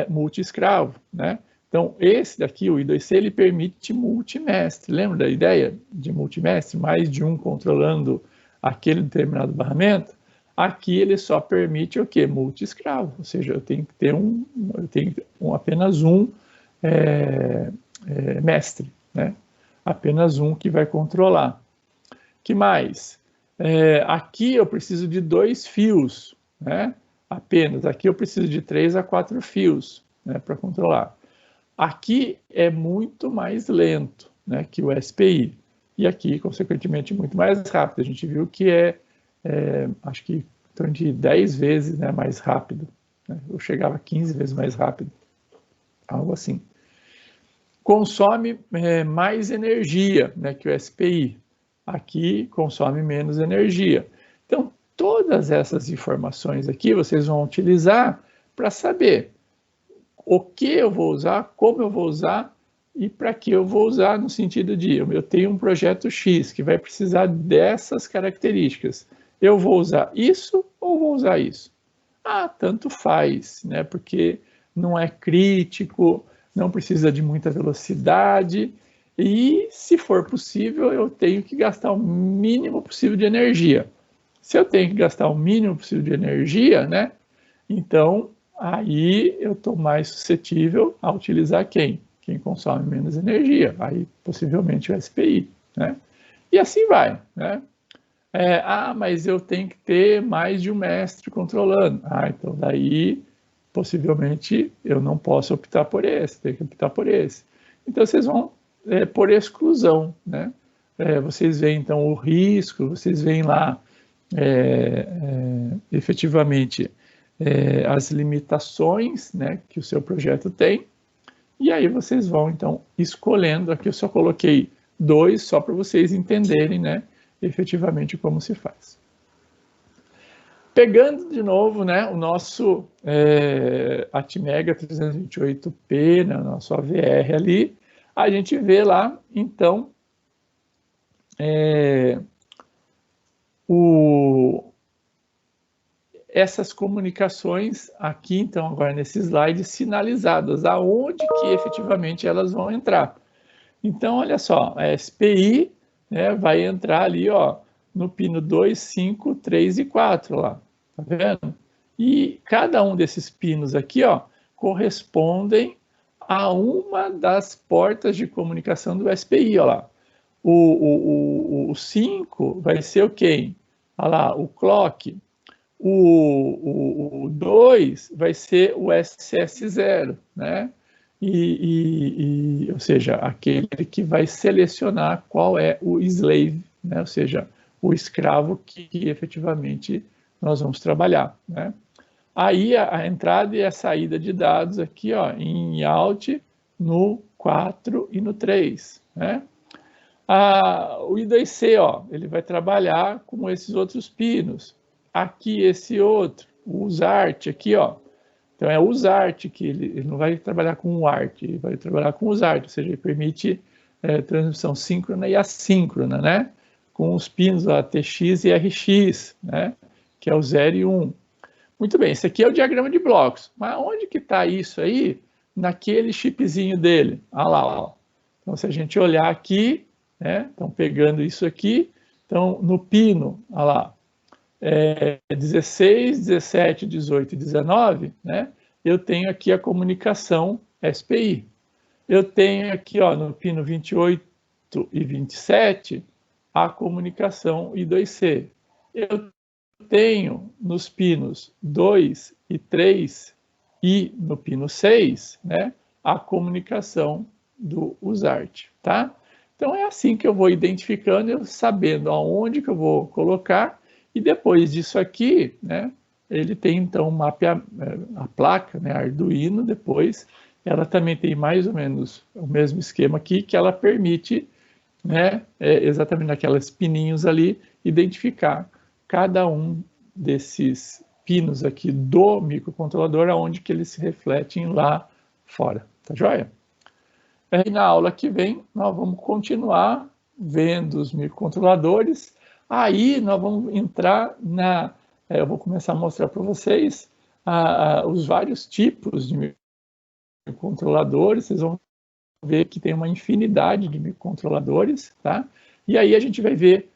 Speaker 1: multi-escravo, né? Então, esse daqui, o I2C, ele permite multimestre. Lembra da ideia de multimestre? Mais de um controlando aquele determinado barramento? Aqui ele só permite o quê? Multi-escravo, ou seja, eu tenho que ter apenas um mestre, né? Apenas um que vai controlar. Que mais? Aqui eu preciso de 2 fios, né? Apenas. Aqui eu preciso de 3 a 4 fios, né, para controlar. Aqui é muito mais lento, né, que o SPI. E aqui, consequentemente, muito mais rápido. A gente viu que acho que em torno de 10 vezes, né, mais rápido. Né? Eu chegava a 15 vezes mais rápido. Algo assim. Consome mais energia, né, que o SPI. Aqui consome menos energia. Então, todas essas informações aqui vocês vão utilizar para saber o que eu vou usar, como eu vou usar e para que eu vou usar, no sentido de eu tenho um projeto X que vai precisar dessas características. Eu vou usar isso ou vou usar isso? Ah, tanto faz, né? Porque não é crítico, não precisa de muita velocidade e, se for possível, eu tenho que gastar o mínimo possível de energia. Se eu tenho que gastar o mínimo possível de energia, né? Então, aí eu estou mais suscetível a utilizar quem? Quem consome menos energia, aí possivelmente o SPI, né? E assim vai, né? Mas eu tenho que ter mais de um mestre controlando. Então daí possivelmente eu não posso optar por esse, tenho que optar por esse. Então vocês vão por exclusão, né? Vocês veem então o risco, vocês veem lá efetivamente as limitações, né, que o seu projeto tem, e aí vocês vão então escolhendo. Aqui eu só coloquei 2 só para vocês entenderem, né, efetivamente como se faz. Pegando de novo, né, o nosso Atmega 328P, né, nosso AVR ali, a gente vê lá então essas comunicações aqui, então, agora nesse slide, sinalizadas, aonde que efetivamente elas vão entrar. Então, olha só, a SPI, né, vai entrar ali, ó, no pino 2, 5, 3 e 4 lá, tá vendo? E cada um desses pinos aqui, ó, correspondem a uma das portas de comunicação do SPI, ó lá. O 5 vai ser o quem? Olha lá, o clock. O 2 vai ser o SS0, né? Ou seja, aquele que vai selecionar qual é o slave, né? Ou seja, o escravo que efetivamente nós vamos trabalhar, né? Aí a entrada e a saída de dados aqui, ó, em out no 4 e no 3, né? O I2C, ó, ele vai trabalhar com esses outros pinos. Aqui esse outro, o USART aqui, ó. Então é o USART que ele não vai trabalhar com o ART, ele vai trabalhar com o USART, ou seja, ele permite transmissão síncrona e assíncrona, né? Com os pinos lá, TX e RX, né? Que é o 0 e 1. Muito bem, esse aqui é o diagrama de blocos. Mas onde que está isso aí? Naquele chipzinho dele. Olha lá, ó. Então, se a gente olhar aqui, né? Então, pegando isso aqui, então, no pino, olha lá, 16, 17, 18 e 19, né? Eu tenho aqui a comunicação SPI. Eu tenho aqui, ó, no pino 28 e 27, a comunicação I2C. Eu tenho nos pinos 2 e 3 e no pino 6, né, a comunicação do USART, tá? Então é assim que eu vou identificando, eu sabendo aonde que eu vou colocar, e depois disso aqui, né, ele tem então a placa, né, Arduino, depois ela também tem mais ou menos o mesmo esquema aqui, que ela permite, né, exatamente naquelas pininhos ali, identificar cada um desses pinos aqui do microcontrolador, aonde que eles se refletem lá fora, tá joia? E na aula que vem, nós vamos continuar vendo os microcontroladores. Aí nós vamos entrar eu vou começar a mostrar para vocês os vários tipos de microcontroladores. Vocês vão ver que tem uma infinidade de microcontroladores, tá? E aí a gente vai ver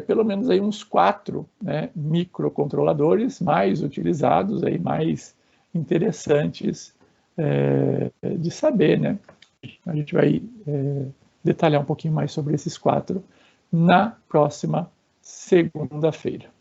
Speaker 1: pelo menos aí uns 4, né, microcontroladores mais utilizados, aí, mais interessantes de saber, né? A gente vai detalhar um pouquinho mais sobre esses 4 na próxima segunda-feira.